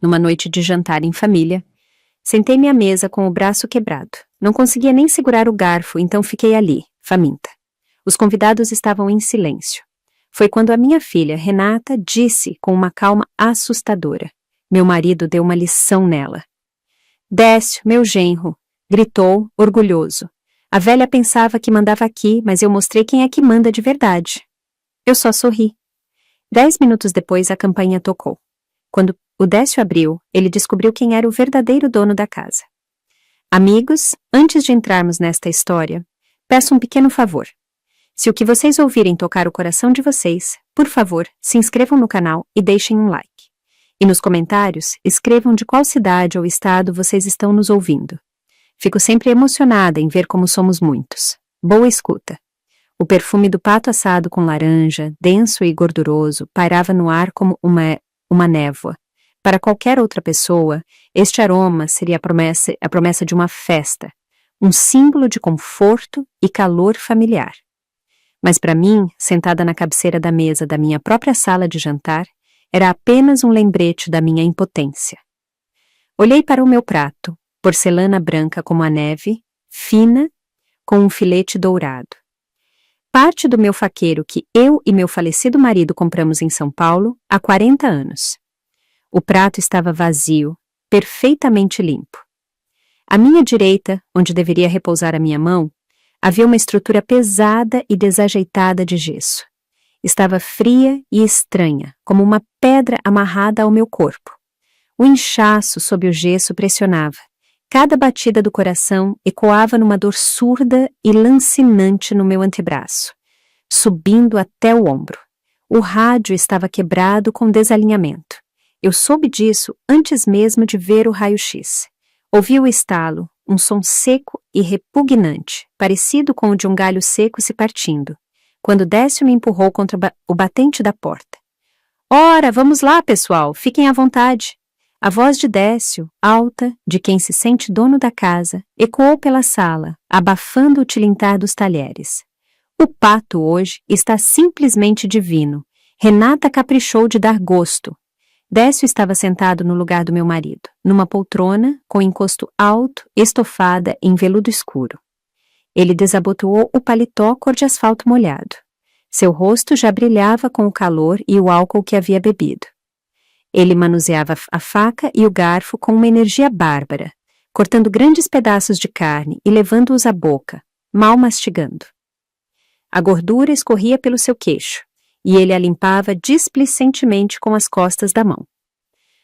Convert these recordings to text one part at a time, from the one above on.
numa noite de jantar em família. Sentei-me à mesa com o braço quebrado. Não conseguia nem segurar o garfo, então fiquei ali, faminta. Os convidados estavam em silêncio. Foi quando a minha filha, Renata, disse com uma calma assustadora. Meu marido deu uma lição nela. Décio, meu genro, gritou, orgulhoso. A velha pensava que mandava aqui, mas eu mostrei quem é que manda de verdade. Eu só sorri. 10 minutos depois, a campainha tocou. Quando o Décio abriu, ele descobriu quem era o verdadeiro dono da casa. Amigos, antes de entrarmos nesta história, peço um pequeno favor. Se o que vocês ouvirem tocar o coração de vocês, por favor, se inscrevam no canal e deixem um like. E nos comentários, escrevam de qual cidade ou estado vocês estão nos ouvindo. Fico sempre emocionada em ver como somos muitos. Boa escuta. O perfume do pato assado com laranja, denso e gorduroso, pairava no ar como uma névoa. Para qualquer outra pessoa, este aroma seria a promessa de uma festa, um símbolo de conforto e calor familiar. Mas para mim, sentada na cabeceira da mesa da minha própria sala de jantar, era apenas um lembrete da minha impotência. Olhei para o meu prato, porcelana branca como a neve, fina, com um filete dourado. Parte do meu faqueiro que eu e meu falecido marido compramos em São Paulo há 40 anos. O prato estava vazio, perfeitamente limpo. À minha direita, onde deveria repousar a minha mão, havia uma estrutura pesada e desajeitada de gesso. Estava fria e estranha, como uma pedra amarrada ao meu corpo. O inchaço sob o gesso pressionava. Cada batida do coração ecoava numa dor surda e lancinante no meu antebraço, subindo até o ombro. O rádio estava quebrado com desalinhamento. Eu soube disso antes mesmo de ver o raio-x. Ouvi o estalo, um som seco e repugnante, parecido com o de um galho seco se partindo, quando Décio me empurrou contra o batente da porta. Ora, vamos lá, pessoal, fiquem à vontade. A voz de Décio, alta, de quem se sente dono da casa, ecoou pela sala, abafando o tilintar dos talheres. O pato hoje está simplesmente divino. Renata caprichou de dar gosto. Décio estava sentado no lugar do meu marido, numa poltrona, com encosto alto, estofada em veludo escuro. Ele desabotoou o paletó cor de asfalto molhado. Seu rosto já brilhava com o calor e o álcool que havia bebido. Ele manuseava a faca e o garfo com uma energia bárbara, cortando grandes pedaços de carne e levando-os à boca, mal mastigando. A gordura escorria pelo seu queixo, e ele a limpava displicentemente com as costas da mão.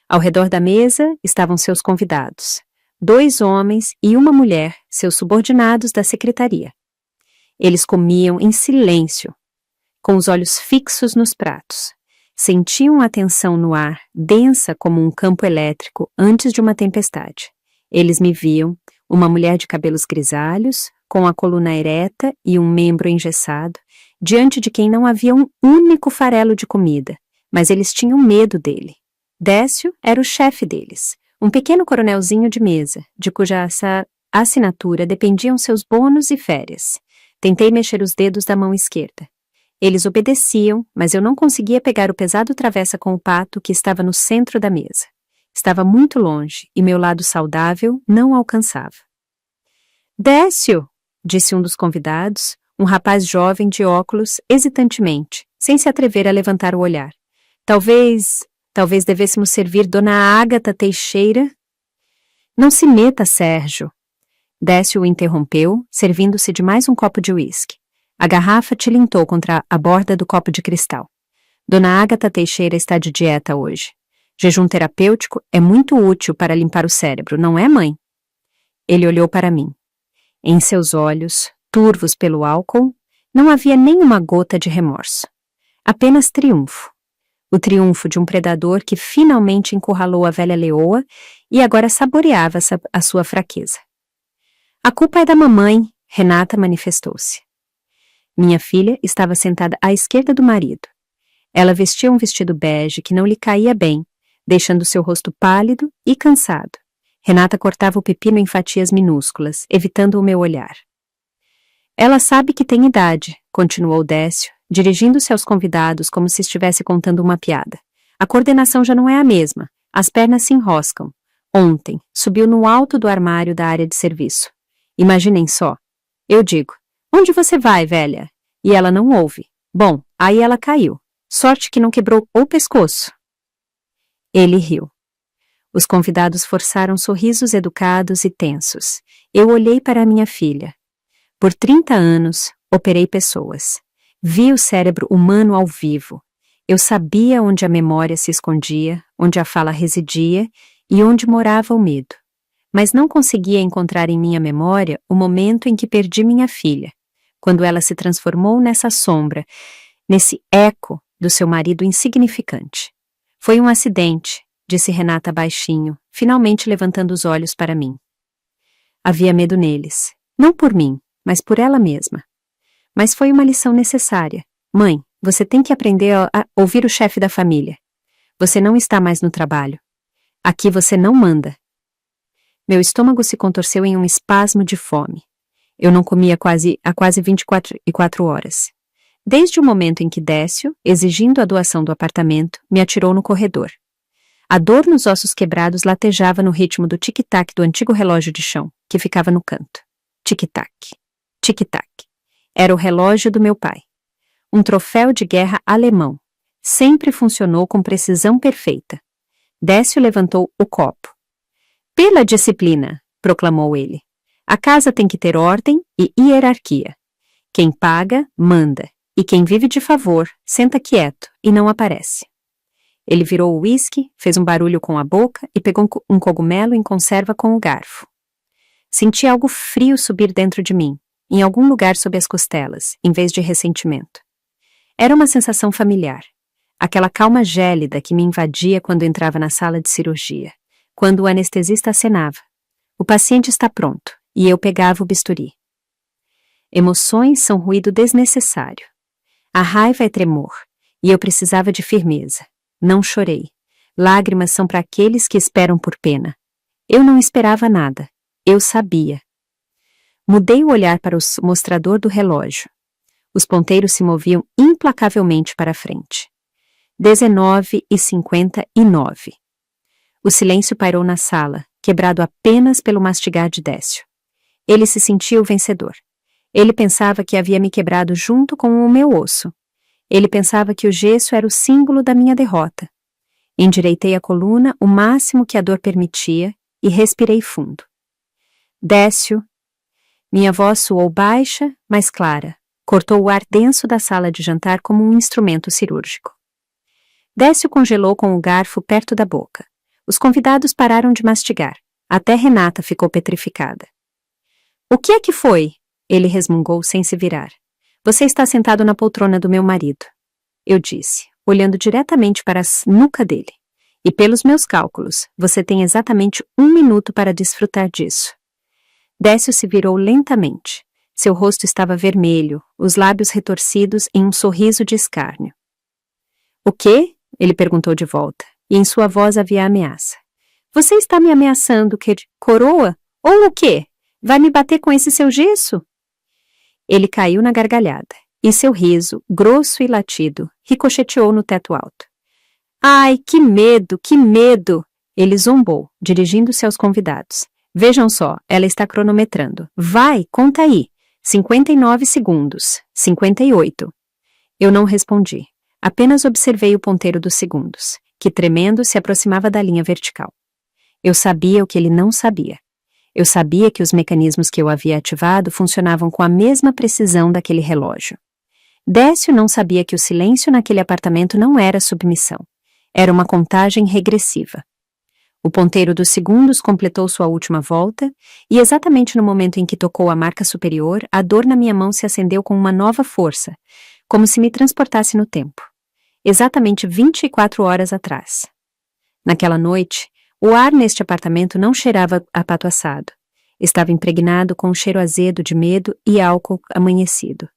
Ao redor da mesa estavam seus convidados, 2 homens e uma mulher, seus subordinados da secretaria. Eles comiam em silêncio, com os olhos fixos nos pratos. Sentiam a tensão no ar, densa como um campo elétrico antes de uma tempestade. Eles me viam, uma mulher de cabelos grisalhos, com a coluna ereta e um membro engessado, diante de quem não havia um único farelo de comida, mas eles tinham medo dele. Décio era o chefe deles, um pequeno coronelzinho de mesa, de cuja assinatura dependiam seus bônus e férias. Tentei mexer os dedos da mão esquerda. Eles obedeciam, mas eu não conseguia pegar o pesado travessa com o pato que estava no centro da mesa. Estava muito longe e meu lado saudável não alcançava. Décio, disse um dos convidados, um rapaz jovem de óculos, hesitantemente, sem se atrever a levantar o olhar. Talvez devêssemos servir Dona Ágata Teixeira? Não se meta, Sérgio. Décio o interrompeu, servindo-se de mais um copo de uísque. A garrafa tilintou contra a borda do copo de cristal. Dona Ágata Teixeira está de dieta hoje. Jejum terapêutico é muito útil para limpar o cérebro, não é, mãe? Ele olhou para mim. Em seus olhos, turvos pelo álcool, não havia nenhuma gota de remorso. Apenas triunfo. O triunfo de um predador que finalmente encurralou a velha leoa e agora saboreava a sua fraqueza. A culpa é da mamãe, Renata manifestou-se. Minha filha estava sentada à esquerda do marido. Ela vestia um vestido bege que não lhe caía bem, deixando seu rosto pálido e cansado. Renata cortava o pepino em fatias minúsculas, evitando o meu olhar. Ela sabe que tem idade, continuou Décio, dirigindo-se aos convidados como se estivesse contando uma piada. A coordenação já não é a mesma. As pernas se enroscam. Ontem, subiu no alto do armário da área de serviço. Imaginem só. Eu digo, onde você vai, velha? E ela não ouve. Bom, aí ela caiu. Sorte que não quebrou o pescoço. Ele riu. Os convidados forçaram sorrisos educados e tensos. Eu olhei para minha filha. Por 30 anos, operei pessoas. Vi o cérebro humano ao vivo. Eu sabia onde a memória se escondia, onde a fala residia e onde morava o medo. Mas não conseguia encontrar em minha memória o momento em que perdi minha filha, quando ela se transformou nessa sombra, nesse eco do seu marido insignificante. Foi um acidente, disse Renata baixinho, finalmente levantando os olhos para mim. Havia medo neles, não por mim, mas por ela mesma. Mas foi uma lição necessária. Mãe, você tem que aprender a ouvir o chefe da família. Você não está mais no trabalho. Aqui você não manda. Meu estômago se contorceu em um espasmo de fome. Eu não comia há quase 24 horas. Desde o momento em que Décio, exigindo a doação do apartamento, me atirou no corredor. A dor nos ossos quebrados latejava no ritmo do tic-tac do antigo relógio de chão, que ficava no canto. Tic-tac, tic-tac. Era o relógio do meu pai. Um troféu de guerra alemão. Sempre funcionou com precisão perfeita. Décio levantou o copo. Pela disciplina, proclamou ele. A casa tem que ter ordem e hierarquia. Quem paga, manda. E quem vive de favor, senta quieto e não aparece. Ele virou o uísque, fez um barulho com a boca e pegou um cogumelo em conserva com o garfo. Senti algo frio subir dentro de mim, em algum lugar sob as costelas, em vez de ressentimento. Era uma sensação familiar. Aquela calma gélida que me invadia quando entrava na sala de cirurgia, quando o anestesista acenava. O paciente está pronto, e eu pegava o bisturi. Emoções são ruído desnecessário. A raiva é tremor, e eu precisava de firmeza. Não chorei. Lágrimas são para aqueles que esperam por pena. Eu não esperava nada. Eu sabia. Mudei o olhar para o mostrador do relógio. Os ponteiros se moviam implacavelmente para a frente. 19h59. O silêncio pairou na sala, quebrado apenas pelo mastigar de Décio. Ele se sentia o vencedor. Ele pensava que havia me quebrado junto com o meu osso. Ele pensava que o gesso era o símbolo da minha derrota. Endireitei a coluna o máximo que a dor permitia e respirei fundo. Décio. Minha voz soou baixa, mas clara. Cortou o ar denso da sala de jantar como um instrumento cirúrgico. Décio congelou com o garfo perto da boca. Os convidados pararam de mastigar. Até Renata ficou petrificada. O que é que foi? Ele resmungou sem se virar. Você está sentado na poltrona do meu marido. Eu disse, olhando diretamente para a nuca dele. E pelos meus cálculos, você tem exatamente 1 minuto para desfrutar disso. Décio se virou lentamente. Seu rosto estava vermelho, os lábios retorcidos em um sorriso de escárnio. O quê? Ele perguntou de volta, e em sua voz havia ameaça. Você está me ameaçando, coroa? Ou o quê? Vai me bater com esse seu gesso? Ele caiu na gargalhada, e seu riso, grosso e latido, ricocheteou no teto alto. Ai, que medo, que medo! Ele zombou, dirigindo-se aos convidados. Vejam só, ela está cronometrando. Vai, conta aí. 59 segundos. 58. Eu não respondi. Apenas observei o ponteiro dos segundos, que tremendo se aproximava da linha vertical. Eu sabia o que ele não sabia. Eu sabia que os mecanismos que eu havia ativado funcionavam com a mesma precisão daquele relógio. Décio não sabia que o silêncio naquele apartamento não era submissão. Era uma contagem regressiva. O ponteiro dos segundos completou sua última volta, e exatamente no momento em que tocou a marca superior, a dor na minha mão se acendeu com uma nova força, como se me transportasse no tempo. Exatamente 24 horas atrás. Naquela noite, o ar neste apartamento não cheirava a pato assado. Estava impregnado com um cheiro azedo de medo e álcool amanhecido.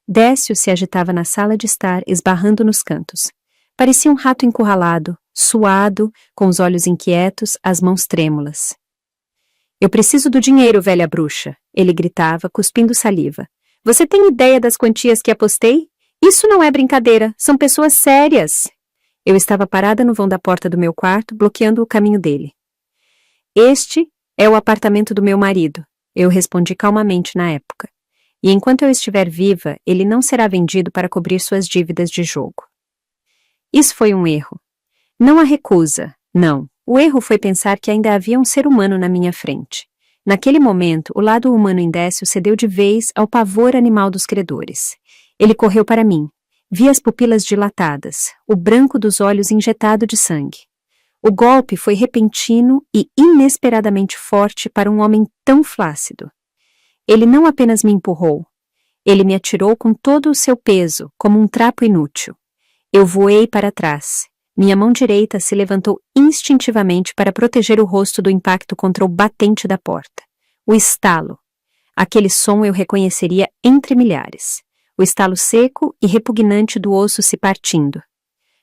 Décio se agitava na sala de estar, esbarrando nos cantos. Parecia um rato encurralado, suado, com os olhos inquietos, as mãos trêmulas. Eu preciso do dinheiro, velha bruxa, ele gritava, cuspindo saliva. Você tem ideia das quantias que apostei? Isso não é brincadeira, são pessoas sérias. Eu estava parada no vão da porta do meu quarto, bloqueando o caminho dele. Este é o apartamento do meu marido, eu respondi calmamente na época. E enquanto eu estiver viva, ele não será vendido para cobrir suas dívidas de jogo. Isso foi um erro. Não a recusa, não. O erro foi pensar que ainda havia um ser humano na minha frente. Naquele momento, o lado humano em Décio cedeu de vez ao pavor animal dos credores. Ele correu para mim. Vi as pupilas dilatadas, o branco dos olhos injetado de sangue. O golpe foi repentino e inesperadamente forte para um homem tão flácido. Ele não apenas me empurrou, ele me atirou com todo o seu peso, como um trapo inútil. Eu voei para trás. Minha mão direita se levantou instintivamente para proteger o rosto do impacto contra o batente da porta. O estalo. Aquele som eu reconheceria entre milhares. O estalo seco e repugnante do osso se partindo.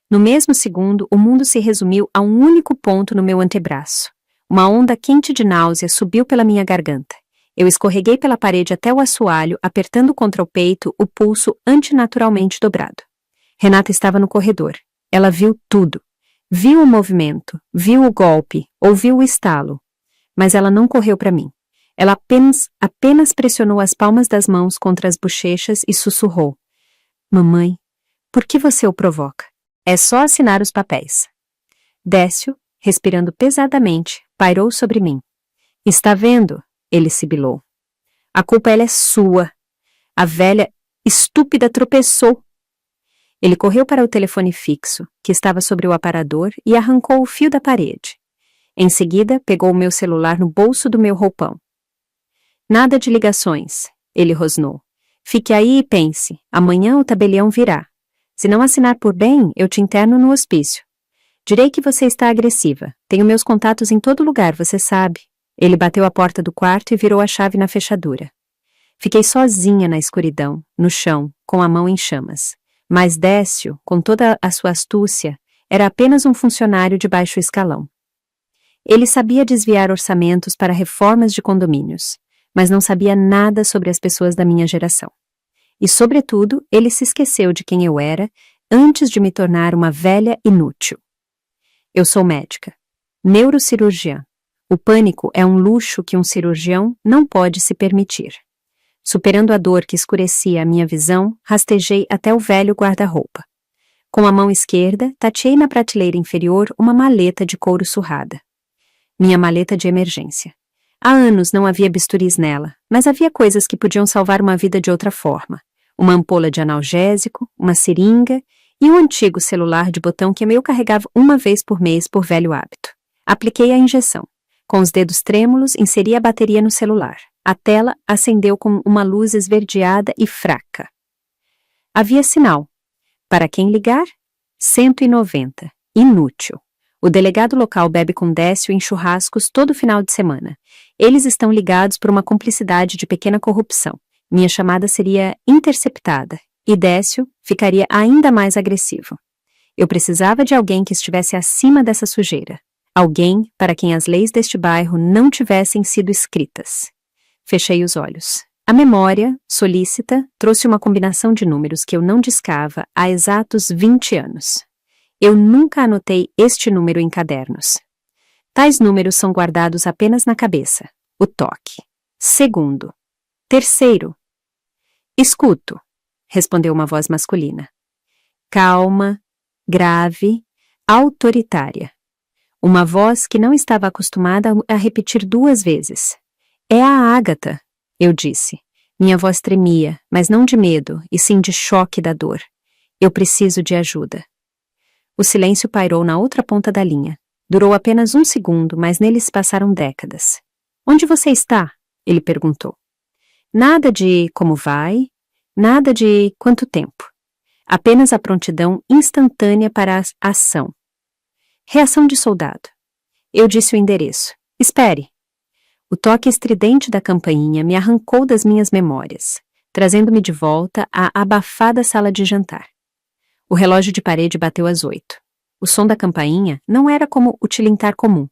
No mesmo segundo, o mundo se resumiu a um único ponto no meu antebraço. Uma onda quente de náusea subiu pela minha garganta. Eu escorreguei pela parede até o assoalho, apertando contra o peito o pulso antinaturalmente dobrado. Renata estava no corredor. Ela viu tudo. Viu o movimento, viu o golpe, ouviu o estalo. Mas ela não correu para mim. Ela apenas pressionou as palmas das mãos contra as bochechas e sussurrou. Mamãe, por que você o provoca? É só assinar os papéis. Décio, respirando pesadamente, pairou sobre mim. Está vendo? Ele sibilou. A culpa ela é sua. A velha estúpida tropeçou. Ele correu para o telefone fixo, que estava sobre o aparador, e arrancou o fio da parede. Em seguida, pegou o meu celular no bolso do meu roupão. Nada de ligações, ele rosnou. Fique aí e pense, amanhã o tabelião virá. Se não assinar por bem, eu te interno no hospício. Direi que você está agressiva. Tenho meus contatos em todo lugar, você sabe. Ele bateu a porta do quarto e virou a chave na fechadura. Fiquei sozinha na escuridão, no chão, com a mão em chamas. Mas Décio, com toda a sua astúcia, era apenas um funcionário de baixo escalão. Ele sabia desviar orçamentos para reformas de condomínios, mas não sabia nada sobre as pessoas da minha geração. E, sobretudo, ele se esqueceu de quem eu era antes de me tornar uma velha inútil. Eu sou médica, neurocirurgiã. O pânico é um luxo que um cirurgião não pode se permitir. Superando a dor que escurecia a minha visão, rastejei até o velho guarda-roupa. Com a mão esquerda, tateei na prateleira inferior uma maleta de couro surrada. Minha maleta de emergência. Há anos não havia bisturis nela, mas havia coisas que podiam salvar uma vida de outra forma. Uma ampola de analgésico, uma seringa e um antigo celular de botão que eu carregava uma vez por mês por velho hábito. Apliquei a injeção. Com os dedos trêmulos, inseri a bateria no celular. A tela acendeu com uma luz esverdeada e fraca. Havia sinal. Para quem ligar? 190. Inútil. O delegado local bebe com Décio em churrascos todo final de semana. Eles estão ligados por uma cumplicidade de pequena corrupção. Minha chamada seria interceptada e Décio ficaria ainda mais agressivo. Eu precisava de alguém que estivesse acima dessa sujeira. Alguém para quem as leis deste bairro não tivessem sido escritas. Fechei os olhos. A memória, solícita, trouxe uma combinação de números que eu não discava há exatos 20 anos. Eu nunca anotei este número em cadernos. Tais números são guardados apenas na cabeça. O toque. Segundo. Terceiro. Escuto, respondeu uma voz masculina. Calma, grave, autoritária. Uma voz que não estava acostumada a repetir 2 vezes. É a Ágata, eu disse. Minha voz tremia, mas não de medo, e sim de choque da dor. Eu preciso de ajuda. O silêncio pairou na outra ponta da linha. Durou apenas 1 segundo, mas nele se passaram décadas. Onde você está? Ele perguntou. Nada de como vai, nada de quanto tempo. Apenas a prontidão instantânea para a ação. Reação de soldado. Eu disse o endereço. Espere. O toque estridente da campainha me arrancou das minhas memórias, trazendo-me de volta à abafada sala de jantar. O relógio de parede bateu às 8. O som da campainha não era como o tilintar comum.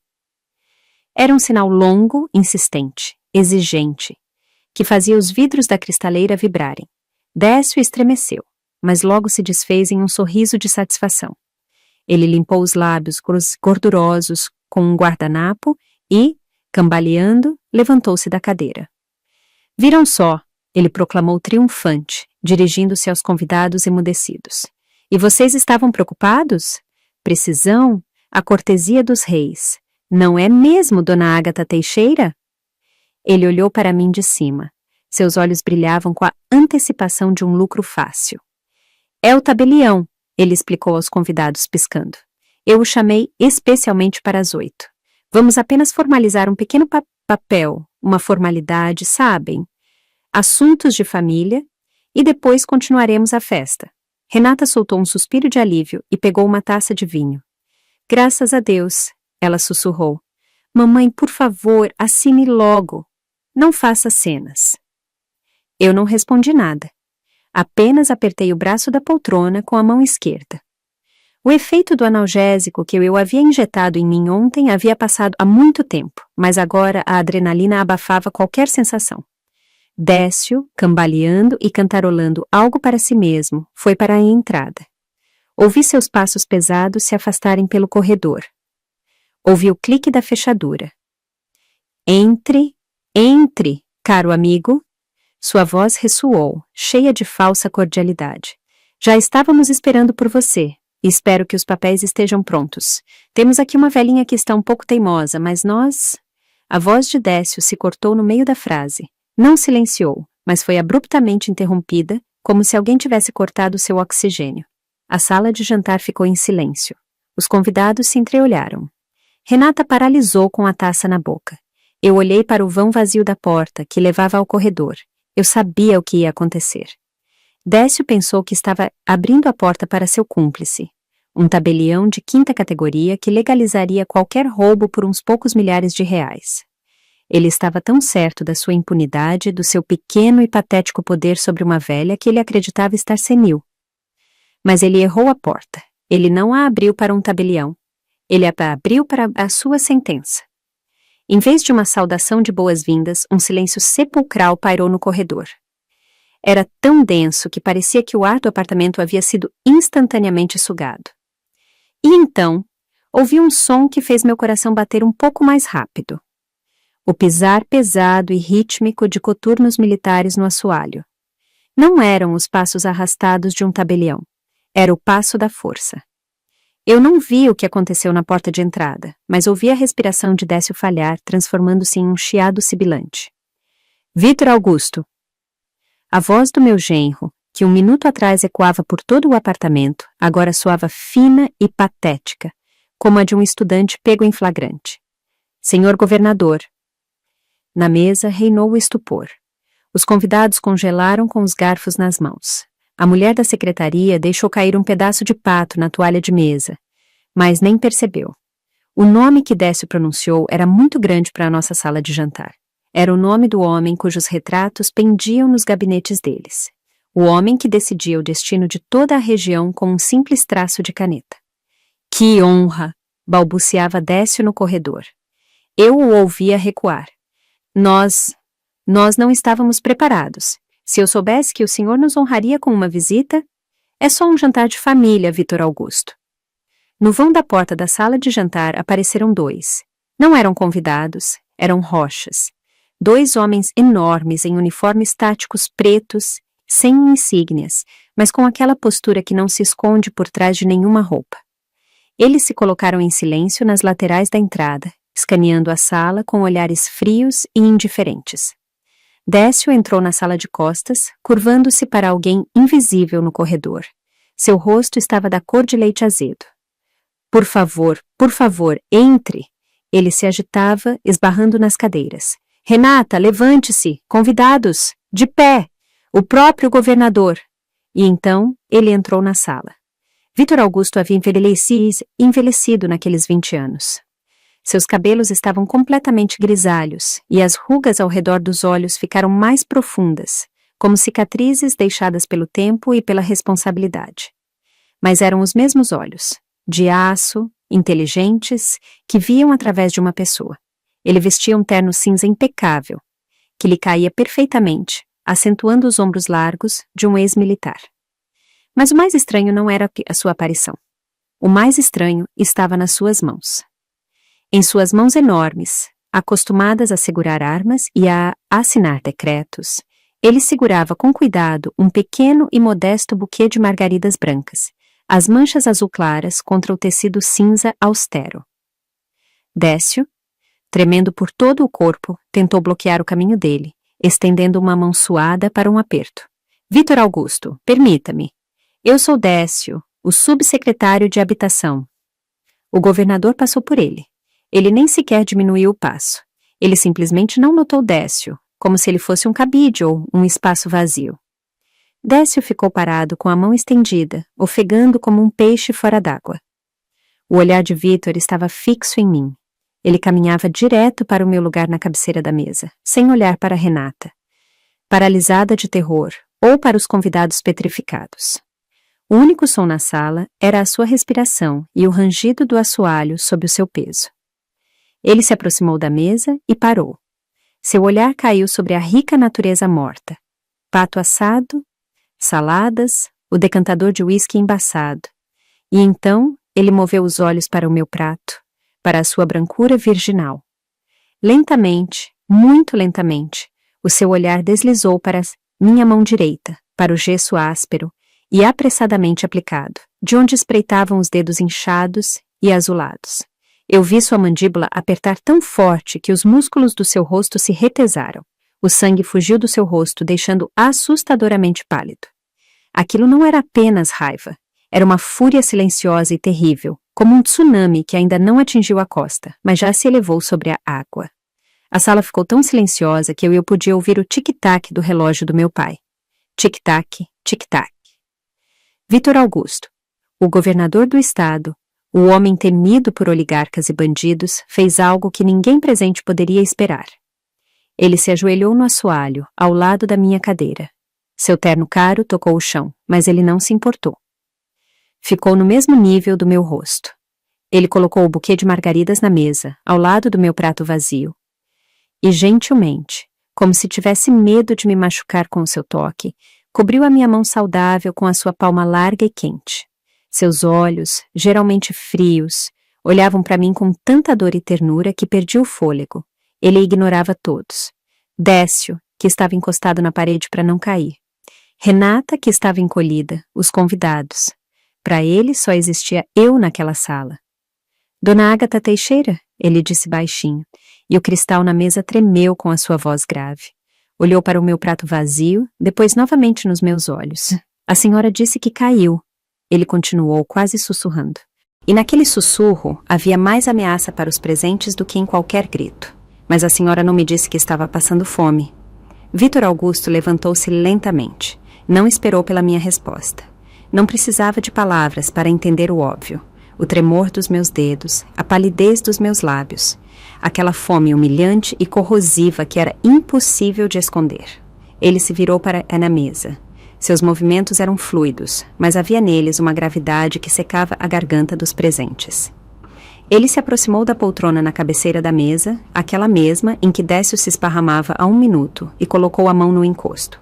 Era um sinal longo, insistente, exigente, que fazia os vidros da cristaleira vibrarem. Décio estremeceu, mas logo se desfez em um sorriso de satisfação. Ele limpou os lábios gordurosos com um guardanapo e, cambaleando, levantou-se da cadeira. Viram só, ele proclamou triunfante, dirigindo-se aos convidados emudecidos. E vocês estavam preocupados? Precisão, a cortesia dos reis. Não é mesmo, dona Ágata Teixeira? Ele olhou para mim de cima. Seus olhos brilhavam com a antecipação de um lucro fácil. É o tabelião, ele explicou aos convidados, piscando. Eu o chamei especialmente para as 8. Vamos apenas formalizar um pequeno papel, uma formalidade, sabem? Assuntos de família, e depois continuaremos a festa. Renata soltou um suspiro de alívio e pegou uma taça de vinho. Graças a Deus, ela sussurrou. Mamãe, por favor, assine logo. Não faça cenas. Eu não respondi nada. Apenas apertei o braço da poltrona com a mão esquerda. O efeito do analgésico que eu havia injetado em mim ontem havia passado há muito tempo, mas agora a adrenalina abafava qualquer sensação. Décio, cambaleando e cantarolando algo para si mesmo, foi para a entrada. Ouvi seus passos pesados se afastarem pelo corredor. Ouvi o clique da fechadura. Entre, caro amigo. Sua voz ressoou, cheia de falsa cordialidade. Já estávamos esperando por você. Espero que os papéis estejam prontos. Temos aqui uma velhinha que está um pouco teimosa, mas nós... A voz de Décio se cortou no meio da frase. Não silenciou, mas foi abruptamente interrompida, como se alguém tivesse cortado seu oxigênio. A sala de jantar ficou em silêncio. Os convidados se entreolharam. Renata paralisou com a taça na boca. Eu olhei para o vão vazio da porta, que levava ao corredor. Eu sabia o que ia acontecer. Décio pensou que estava abrindo a porta para seu cúmplice, um tabelião de 5ª categoria que legalizaria qualquer roubo por uns poucos milhares de reais. Ele estava tão certo da sua impunidade, do seu pequeno e patético poder sobre uma velha que ele acreditava estar senil. Mas ele errou a porta. Ele não a abriu para um tabelião. Ele a abriu para a sua sentença. Em vez de uma saudação de boas-vindas, um silêncio sepulcral pairou no corredor. Era tão denso que parecia que o ar do apartamento havia sido instantaneamente sugado. E então, ouvi um som que fez meu coração bater um pouco mais rápido. O pisar pesado e rítmico de coturnos militares no assoalho. Não eram os passos arrastados de um tabelião. Era o passo da força. Eu não vi o que aconteceu na porta de entrada, mas ouvi a respiração de Décio falhar, transformando-se em um chiado sibilante. Vitor Augusto. A voz do meu genro, que um minuto atrás ecoava por todo o apartamento, agora soava fina e patética, como a de um estudante pego em flagrante. Senhor governador. Na mesa reinou o estupor. Os convidados congelaram com os garfos nas mãos. A mulher da secretaria deixou cair um pedaço de pato na toalha de mesa, mas nem percebeu. O nome que Décio pronunciou era muito grande para a nossa sala de jantar. Era o nome do homem cujos retratos pendiam nos gabinetes deles. O homem que decidia o destino de toda a região com um simples traço de caneta. Que honra! Balbuciava Décio no corredor. Eu o ouvia recuar. Nós não estávamos preparados. Se eu soubesse que o senhor nos honraria com uma visita, é só um jantar de família, Vitor Augusto. No vão da porta da sala de jantar apareceram 2. Não eram convidados, eram rochas. 2 homens enormes em uniformes táticos pretos, sem insígnias, mas com aquela postura que não se esconde por trás de nenhuma roupa. Eles se colocaram em silêncio nas laterais da entrada, escaneando a sala com olhares frios e indiferentes. Décio entrou na sala de costas, curvando-se para alguém invisível no corredor. Seu rosto estava da cor de leite azedo. Por favor, entre! Ele se agitava, esbarrando nas cadeiras. Renata, levante-se! Convidados! De pé! O próprio governador! E então, ele entrou na sala. Vitor Augusto havia envelhecido naqueles 20 anos. Seus cabelos estavam completamente grisalhos e as rugas ao redor dos olhos ficaram mais profundas, como cicatrizes deixadas pelo tempo e pela responsabilidade. Mas eram os mesmos olhos, de aço, inteligentes, que viam através de uma pessoa. Ele vestia um terno cinza impecável, que lhe caía perfeitamente, acentuando os ombros largos de um ex-militar. Mas o mais estranho não era a sua aparição. o mais estranho estava nas suas mãos. Em suas mãos enormes, acostumadas a segurar armas e a assinar decretos, ele segurava com cuidado um pequeno e modesto buquê de margaridas brancas, as manchas azul claras contra o tecido cinza austero. Décio, tremendo por todo o corpo, tentou bloquear o caminho dele, estendendo uma mão suada para um aperto. Vitor Augusto, permita-me. Eu sou Décio, o subsecretário de Habitação. O governador passou por ele. Ele nem sequer diminuiu o passo. Ele simplesmente não notou Décio, como se ele fosse um cabide ou um espaço vazio. Décio ficou parado com a mão estendida, ofegando como um peixe fora d'água. O olhar de Vitor estava fixo em mim. Ele caminhava direto para o meu lugar na cabeceira da mesa, sem olhar para Renata, paralisada de terror, ou para os convidados petrificados. O único som na sala era a sua respiração e o rangido do assoalho sob o seu peso. Ele se aproximou da mesa e parou. Seu olhar caiu sobre a rica natureza morta. Pato assado, saladas, o decantador de uísque embaçado. E então ele moveu os olhos para o meu prato, para a sua brancura virginal. Lentamente, muito lentamente, o seu olhar deslizou para minha mão direita, para o gesso áspero e apressadamente aplicado, de onde espreitavam os dedos inchados e azulados. Eu vi sua mandíbula apertar tão forte que os músculos do seu rosto se retesaram. O sangue fugiu do seu rosto, deixando assustadoramente pálido. Aquilo não era apenas raiva. Era uma fúria silenciosa e terrível, como um tsunami que ainda não atingiu a costa, mas já se elevou sobre a água. A sala ficou tão silenciosa que eu podia ouvir o tic-tac do relógio do meu pai. Tic-tac, tic-tac. Vitor Augusto, o governador do estado, o homem temido por oligarcas e bandidos, fez algo que ninguém presente poderia esperar. Ele se ajoelhou no assoalho, ao lado da minha cadeira. Seu terno caro tocou o chão, mas ele não se importou. Ficou no mesmo nível do meu rosto. Ele colocou o buquê de margaridas na mesa, ao lado do meu prato vazio. E gentilmente, como se tivesse medo de me machucar com o seu toque, cobriu a minha mão saudável com a sua palma larga e quente. Seus olhos, geralmente frios, olhavam para mim com tanta dor e ternura que perdi o fôlego. Ele ignorava todos. Décio, que estava encostado na parede para não cair. Renata, que estava encolhida, os convidados. Para ele só existia eu naquela sala. Dona Ágata Teixeira, ele disse baixinho, e o cristal na mesa tremeu com a sua voz grave. Olhou para o meu prato vazio, depois novamente nos meus olhos. A senhora disse que caiu. Ele continuou quase sussurrando. E naquele sussurro havia mais ameaça para os presentes do que em qualquer grito. Mas a senhora não me disse que estava passando fome. Vitor Augusto levantou-se lentamente. Não esperou pela minha resposta. Não precisava de palavras para entender o óbvio. O tremor dos meus dedos, a palidez dos meus lábios. Aquela fome humilhante e corrosiva que era impossível de esconder. Ele se virou para a mesa. Seus movimentos eram fluidos, mas havia neles uma gravidade que secava a garganta dos presentes. Ele se aproximou da poltrona na cabeceira da mesa, aquela mesma em que Décio se esparramava há 1 minuto, e colocou a mão no encosto.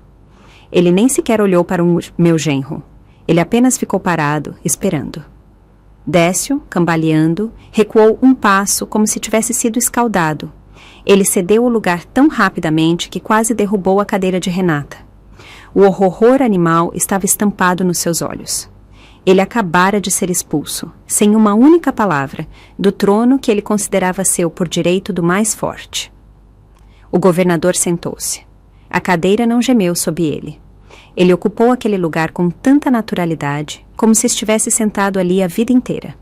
Ele nem sequer olhou para o meu genro. Ele apenas ficou parado, esperando. Décio, cambaleando, recuou um passo como se tivesse sido escaldado. Ele cedeu o lugar tão rapidamente que quase derrubou a cadeira de Renata. O horror animal estava estampado nos seus olhos. Ele acabara de ser expulso, sem uma única palavra, do trono que ele considerava seu por direito do mais forte. O governador sentou-se. A cadeira não gemeu sob ele. Ele ocupou aquele lugar com tanta naturalidade, como se estivesse sentado ali a vida inteira.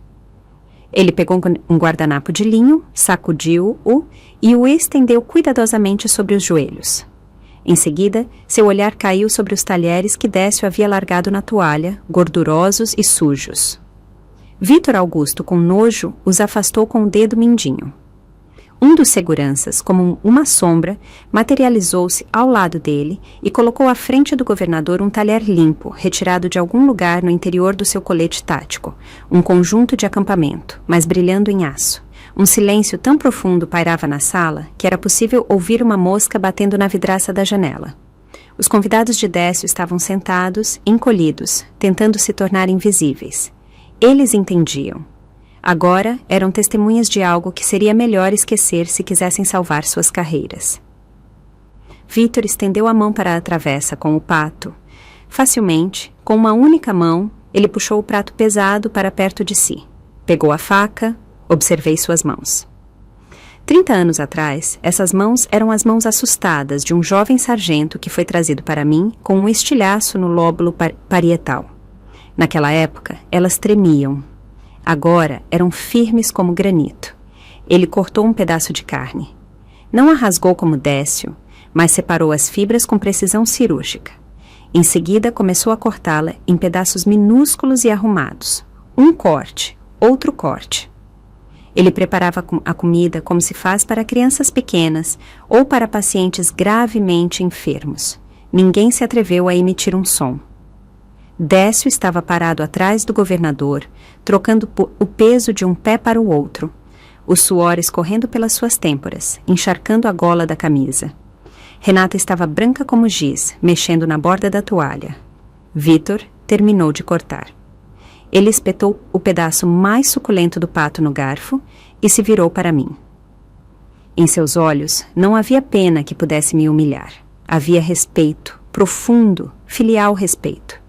Ele pegou um guardanapo de linho, sacudiu-o e o estendeu cuidadosamente sobre os joelhos. Em seguida, seu olhar caiu sobre os talheres que Décio havia largado na toalha, gordurosos e sujos. Vitor Augusto, com nojo, os afastou com o dedo mindinho. Um dos seguranças, como uma sombra, materializou-se ao lado dele e colocou à frente do governador um talher limpo, retirado de algum lugar no interior do seu colete tático, um conjunto de acampamento, mas brilhando em aço. Um silêncio tão profundo pairava na sala que era possível ouvir uma mosca batendo na vidraça da janela. Os convidados de Décio estavam sentados, encolhidos, tentando se tornar invisíveis. Eles entendiam. Agora eram testemunhas de algo que seria melhor esquecer se quisessem salvar suas carreiras. Vítor estendeu a mão para a travessa com o pato. Facilmente, com uma única mão, ele puxou o prato pesado para perto de si. Pegou a faca, observei suas mãos. 30 anos atrás, essas mãos eram as mãos assustadas de um jovem sargento que foi trazido para mim com um estilhaço no lóbulo parietal. Naquela época, elas tremiam. Agora eram firmes como granito. Ele cortou um pedaço de carne. Não a rasgou como Décio, mas separou as fibras com precisão cirúrgica. Em seguida, começou a cortá-la em pedaços minúsculos e arrumados. Um corte, outro corte. Ele preparava a comida como se faz para crianças pequenas ou para pacientes gravemente enfermos. Ninguém se atreveu a emitir um som. Décio estava parado atrás do governador, trocando o peso de um pé para o outro, o suor escorrendo pelas suas têmporas, encharcando a gola da camisa. Renata estava branca como giz, mexendo na borda da toalha. Vítor terminou de cortar. Ele espetou o pedaço mais suculento do pato no garfo e se virou para mim. Em seus olhos não havia pena que pudesse me humilhar. Havia respeito, profundo, filial respeito.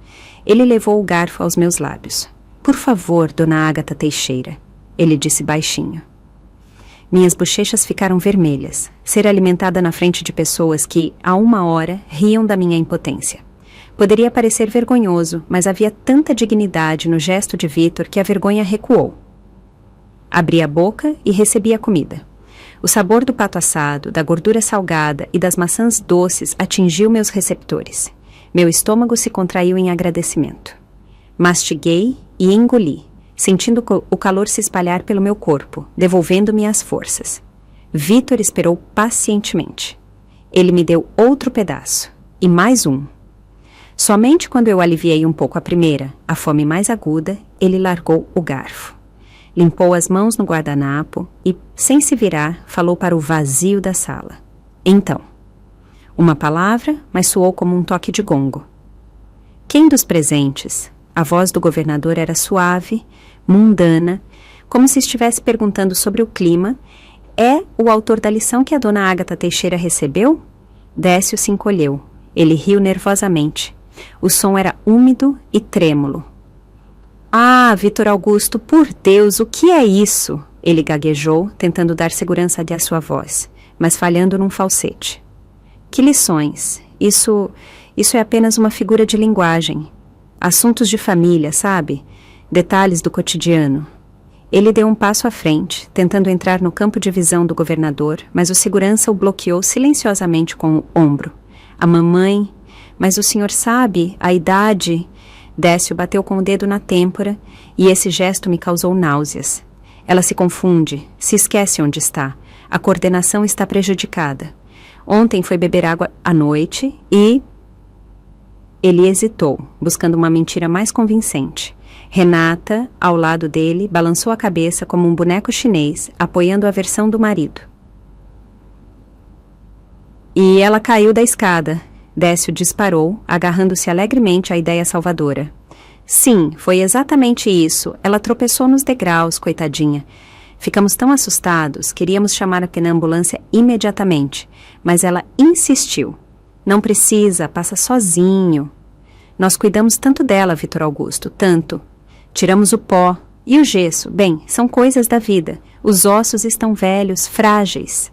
Ele levou o garfo aos meus lábios. Por favor, dona Ágata Teixeira, ele disse baixinho. Minhas bochechas ficaram vermelhas, ser alimentada na frente de pessoas que, há uma hora, riam da minha impotência. Poderia parecer vergonhoso, mas havia tanta dignidade no gesto de Vítor que a vergonha recuou. Abri a boca e recebi a comida. O sabor do pato assado, da gordura salgada e das maçãs doces atingiu meus receptores. Meu estômago se contraiu em agradecimento. Mastiguei e engoli, sentindo o calor se espalhar pelo meu corpo, devolvendo-me as forças. Vítor esperou pacientemente. Ele me deu outro pedaço, e mais um. Somente quando eu aliviei um pouco a primeira, a fome mais aguda, ele largou o garfo. Limpou as mãos no guardanapo e, sem se virar, falou para o vazio da sala. Então, uma palavra, mas soou como um toque de gongo. Quem dos presentes? A voz do governador era suave, mundana, como se estivesse perguntando sobre o clima. É o autor da lição que a dona Ágata Teixeira recebeu? Décio se encolheu. Ele riu nervosamente. O som era úmido e trêmulo. Ah, Vítor Augusto, por Deus, o que é isso? Ele gaguejou, tentando dar segurança à sua voz, mas falhando num falsete. Que lições? Isso é apenas uma figura de linguagem. Assuntos de família, sabe? Detalhes do cotidiano. Ele deu um passo à frente, tentando entrar no campo de visão do governador, mas o segurança o bloqueou silenciosamente com o ombro. A mamãe... Mas o senhor sabe, a idade... Décio bateu com o dedo na têmpora e esse gesto me causou náuseas. Ela se confunde, se esquece onde está. A coordenação está prejudicada. Ontem foi beber água à noite e... Ele hesitou, buscando uma mentira mais convincente. Renata, ao lado dele, balançou a cabeça como um boneco chinês, apoiando a versão do marido. E ela caiu da escada. Décio disparou, agarrando-se alegremente à ideia salvadora. Sim, foi exatamente isso. Ela tropeçou nos degraus, coitadinha. Ficamos tão assustados, queríamos chamar a ambulância imediatamente, mas ela insistiu. Não precisa, passa sozinho. Nós cuidamos tanto dela, Vítor Augusto, tanto. Tiramos o pó e o gesso. Bem, são coisas da vida. Os ossos estão velhos, frágeis.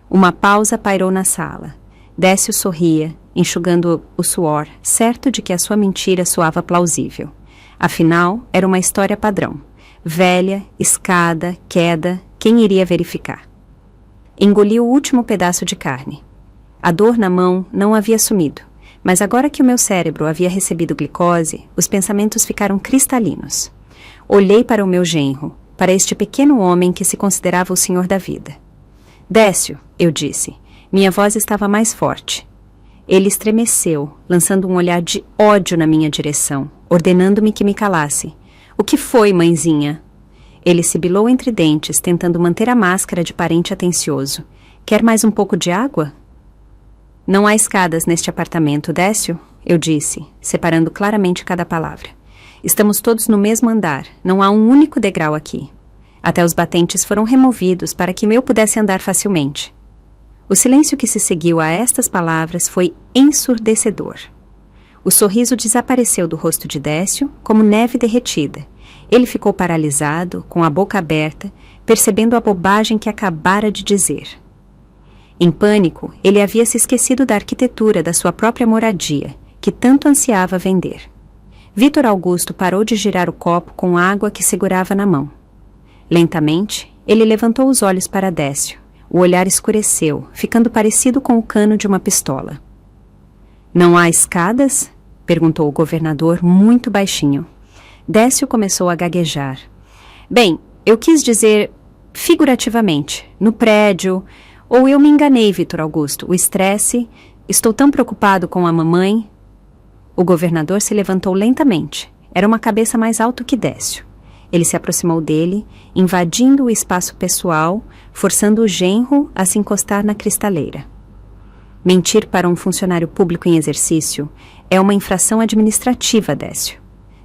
Uma pausa pairou na sala. Décio sorria, enxugando o suor, certo de que a sua mentira soava plausível. Afinal, era uma história padrão. Velha, escada, queda, quem iria verificar? Engoli o último pedaço de carne. A dor na mão não havia sumido, mas agora que o meu cérebro havia recebido glicose, os pensamentos ficaram cristalinos. Olhei para o meu genro, para este pequeno homem que se considerava o senhor da vida. Décio, eu disse. Minha voz estava mais forte. Ele estremeceu, lançando um olhar de ódio na minha direção, ordenando-me que me calasse. O que foi, mãezinha? Ele sibilou entre dentes, tentando manter a máscara de parente atencioso. Quer mais um pouco de água? Não há escadas neste apartamento, Décio? Eu disse, separando claramente cada palavra. Estamos todos no mesmo andar, não há um único degrau aqui. Até os batentes foram removidos para que eu pudesse andar facilmente. O silêncio que se seguiu a estas palavras foi ensurdecedor. O sorriso desapareceu do rosto de Décio como neve derretida. Ele ficou paralisado, com a boca aberta, percebendo a bobagem que acabara de dizer. Em pânico, ele havia se esquecido da arquitetura da sua própria moradia, que tanto ansiava vender. Vítor Augusto parou de girar o copo com água que segurava na mão. Lentamente, ele levantou os olhos para Décio. O olhar escureceu, ficando parecido com o cano de uma pistola. Não há escadas? Perguntou o governador muito baixinho. Décio começou a gaguejar. Bem, eu quis dizer figurativamente, no prédio, ou eu me enganei, Vítor Augusto, o estresse, estou tão preocupado com a mamãe. O governador se levantou lentamente. Era uma cabeça mais alta que Décio. Ele se aproximou dele, invadindo o espaço pessoal, forçando o genro a se encostar na cristaleira. Mentir para um funcionário público em exercício é uma infração administrativa, Décio.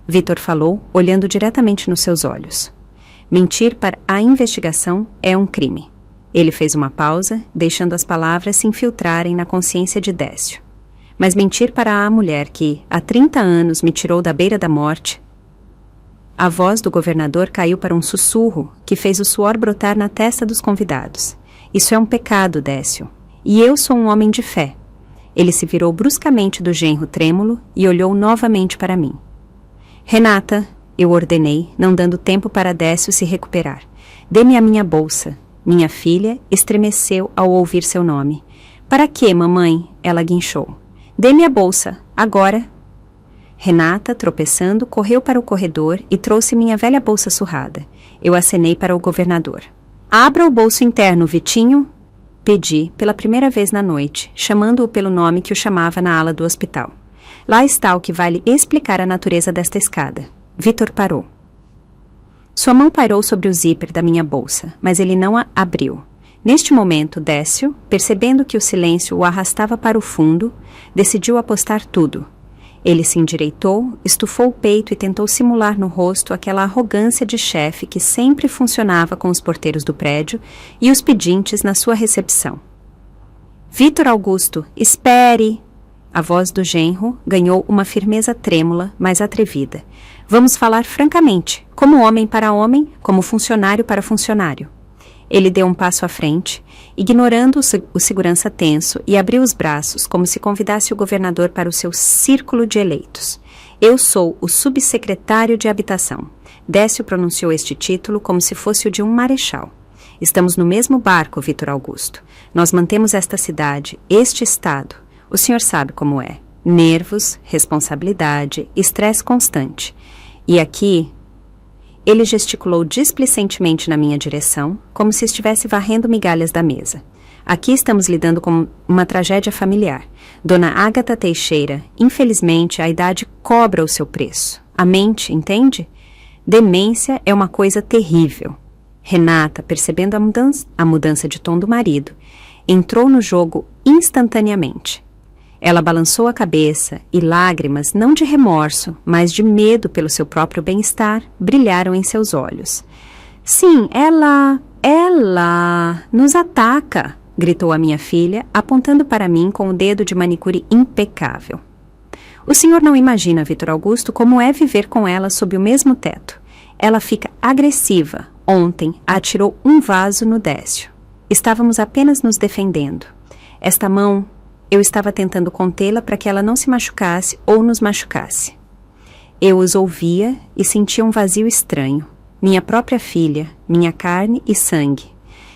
Vítor falou, olhando diretamente nos seus olhos. Mentir para a investigação é um crime. Ele fez uma pausa, deixando as palavras se infiltrarem na consciência de Décio. Mas mentir para a mulher que, há 30 anos, me tirou da beira da morte... A voz do governador caiu para um sussurro que fez o suor brotar na testa dos convidados. Isso é um pecado, Décio. E eu sou um homem de fé. Ele se virou bruscamente do genro trêmulo e olhou novamente para mim. Renata, eu ordenei, não dando tempo para Décio se recuperar. Dê-me a minha bolsa. Minha filha estremeceu ao ouvir seu nome. Para quê, mamãe? Ela guinchou. Dê-me a bolsa, agora. Renata, tropeçando, correu para o corredor e trouxe minha velha bolsa surrada. Eu acenei para o governador. Abra o bolso interno, Vitinho. Pedi, pela primeira vez na noite, chamando-o pelo nome que o chamava na ala do hospital. Lá está o que vai lhe explicar a natureza desta escada. Vítor parou. Sua mão pairou sobre o zíper da minha bolsa, mas ele não a abriu. Neste momento, Décio, percebendo que o silêncio o arrastava para o fundo, decidiu apostar tudo. Ele se endireitou, estufou o peito e tentou simular no rosto aquela arrogância de chefe que sempre funcionava com os porteiros do prédio e os pedintes na sua recepção. Vítor Augusto, espere! A voz do genro ganhou uma firmeza trêmula, mas atrevida. Vamos falar francamente, como homem para homem, como funcionário para funcionário. Ele deu um passo à frente, ignorando o segurança tenso, e abriu os braços como se convidasse o governador para o seu círculo de eleitos. Eu sou o subsecretário de habitação. Décio pronunciou este título como se fosse o de um marechal. Estamos no mesmo barco, Vítor Augusto. Nós mantemos esta cidade, este estado. O senhor sabe como é. Nervos, responsabilidade, estresse constante. E aqui... Ele gesticulou displicentemente na minha direção, como se estivesse varrendo migalhas da mesa. Aqui estamos lidando com uma tragédia familiar. Dona Ágata Teixeira, infelizmente, a idade cobra o seu preço. A mente, entende? Demência é uma coisa terrível. Renata, percebendo a mudança de tom do marido, entrou no jogo instantaneamente. Ela balançou a cabeça e lágrimas, não de remorso, mas de medo pelo seu próprio bem-estar, brilharam em seus olhos. Sim, ela nos ataca, gritou a minha filha, apontando para mim com o dedo de manicure impecável. O senhor não imagina, Vítor Augusto, como é viver com ela sob o mesmo teto. Ela fica agressiva. Ontem atirou um vaso no Décio. Estávamos apenas nos defendendo. Esta mão... Eu estava tentando contê-la para que ela não se machucasse ou nos machucasse. Eu os ouvia e sentia um vazio estranho. Minha própria filha, minha carne e sangue,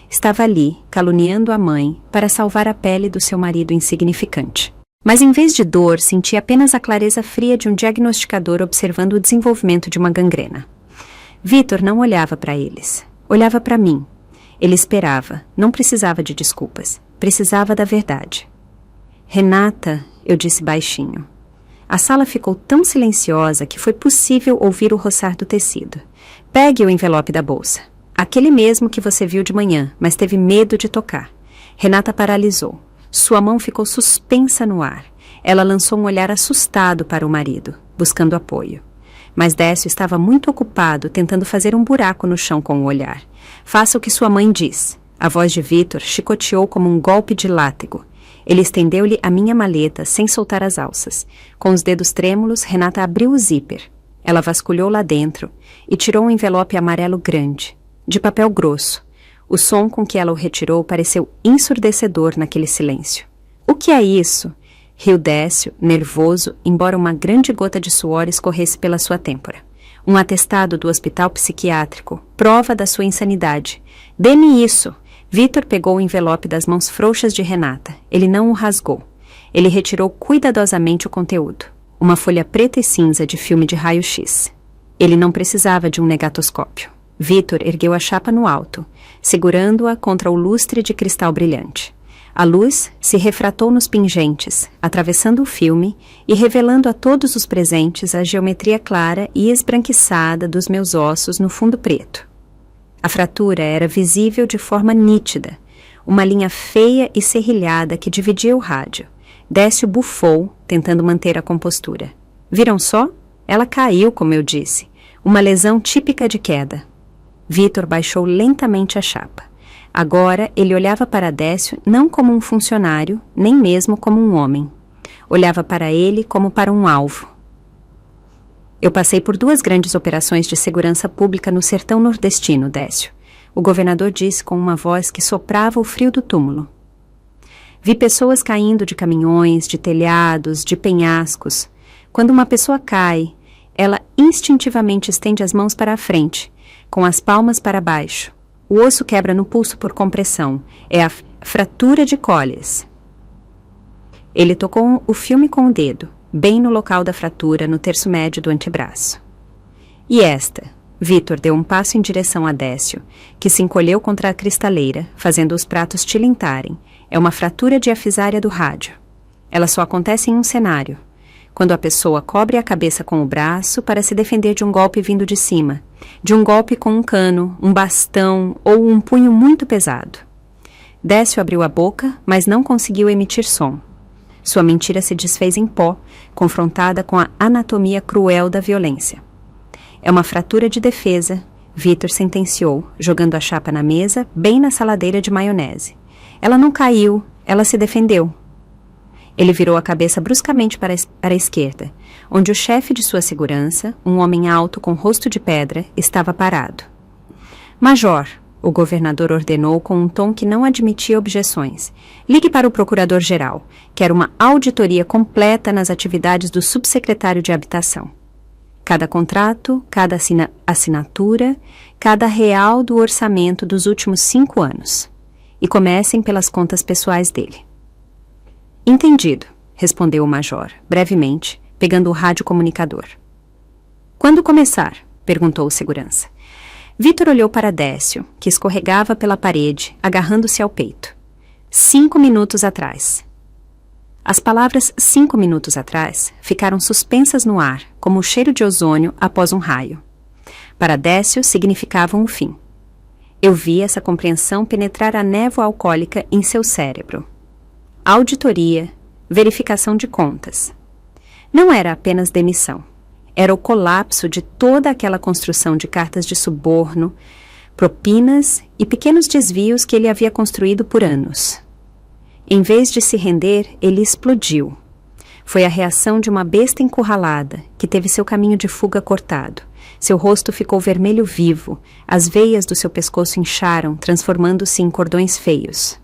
estava ali, caluniando a mãe para salvar a pele do seu marido insignificante. Mas em vez de dor, senti apenas a clareza fria de um diagnosticador observando o desenvolvimento de uma gangrena. Vítor não olhava para eles. Olhava para mim. Ele esperava, não precisava de desculpas. Precisava da verdade. Renata, eu disse baixinho. A sala ficou tão silenciosa que foi possível ouvir o roçar do tecido. Pegue o envelope da bolsa. Aquele mesmo que você viu de manhã, mas teve medo de tocar. Renata paralisou. Sua mão ficou suspensa no ar. Ela lançou um olhar assustado para o marido, buscando apoio. Mas Décio estava muito ocupado tentando fazer um buraco no chão com o olhar. Faça o que sua mãe diz. A voz de Vítor chicoteou como um golpe de látego. Ele estendeu-lhe a minha maleta sem soltar as alças. Com os dedos trêmulos, Renata abriu o zíper. Ela vasculhou lá dentro e tirou um envelope amarelo grande, de papel grosso. O som com que ela o retirou pareceu ensurdecedor naquele silêncio. O que é isso? Riu Décio, nervoso, embora uma grande gota de suor escorresse pela sua têmpora. Um atestado do hospital psiquiátrico, prova da sua insanidade. Dê-me isso! Vítor pegou o envelope das mãos frouxas de Renata. Ele não o rasgou. Ele retirou cuidadosamente o conteúdo. Uma folha preta e cinza de filme de raio-x. Ele não precisava de um negatoscópio. Vítor ergueu a chapa no alto, segurando-a contra o lustre de cristal brilhante. A luz se refratou nos pingentes, atravessando o filme e revelando a todos os presentes a geometria clara e esbranquiçada dos meus ossos no fundo preto. A fratura era visível de forma nítida, uma linha feia e serrilhada que dividia o rádio. Décio bufou, tentando manter a compostura. Viram só? Ela caiu, como eu disse. Uma lesão típica de queda. Vítor baixou lentamente a chapa. Agora ele olhava para Décio não como um funcionário, nem mesmo como um homem. Olhava para ele como para um alvo. Eu passei por 2 grandes operações de segurança pública no sertão nordestino, Décio. O governador disse com uma voz que soprava o frio do túmulo. Vi pessoas caindo de caminhões, de telhados, de penhascos. Quando uma pessoa cai, ela instintivamente estende as mãos para a frente, com as palmas para baixo. O osso quebra no pulso por compressão. É a fratura de Colles. Ele tocou o filme com o dedo, bem no local da fratura, no terço médio do antebraço. E esta? Vítor deu um passo em direção a Décio, que se encolheu contra a cristaleira, fazendo os pratos tilintarem. É uma fratura diafisária do rádio. Ela só acontece em um cenário. Quando a pessoa cobre a cabeça com o braço para se defender de um golpe vindo de cima, de um golpe com um cano, um bastão ou um punho muito pesado. Décio abriu a boca, mas não conseguiu emitir som. Sua mentira se desfez em pó, confrontada com a anatomia cruel da violência. É uma fratura de defesa, Vítor sentenciou, jogando a chapa na mesa, bem na saladeira de maionese. Ela não caiu, ela se defendeu. Ele virou a cabeça bruscamente para a esquerda, onde o chefe de sua segurança, um homem alto com rosto de pedra, estava parado. Major, o governador ordenou com um tom que não admitia objeções. Ligue para o procurador-geral. Quero uma auditoria completa nas atividades do subsecretário de Habitação. Cada contrato, cada assinatura, cada real do orçamento dos últimos 5 anos. E comecem pelas contas pessoais dele. Entendido, respondeu o major, brevemente, pegando o radiocomunicador. Quando começar? Perguntou o segurança. Vítor olhou para Décio, que escorregava pela parede, agarrando-se ao peito. 5 minutos atrás. As palavras 5 minutos atrás ficaram suspensas no ar, como o cheiro de ozônio após um raio. Para Décio, significavam o fim. Eu vi essa compreensão penetrar a névoa alcoólica em seu cérebro. Auditoria, verificação de contas. Não era apenas demissão. Era o colapso de toda aquela construção de cartas de suborno, propinas e pequenos desvios que ele havia construído por anos. Em vez de se render, ele explodiu. Foi a reação de uma besta encurralada, que teve seu caminho de fuga cortado. Seu rosto ficou vermelho vivo, as veias do seu pescoço incharam, transformando-se em cordões feios.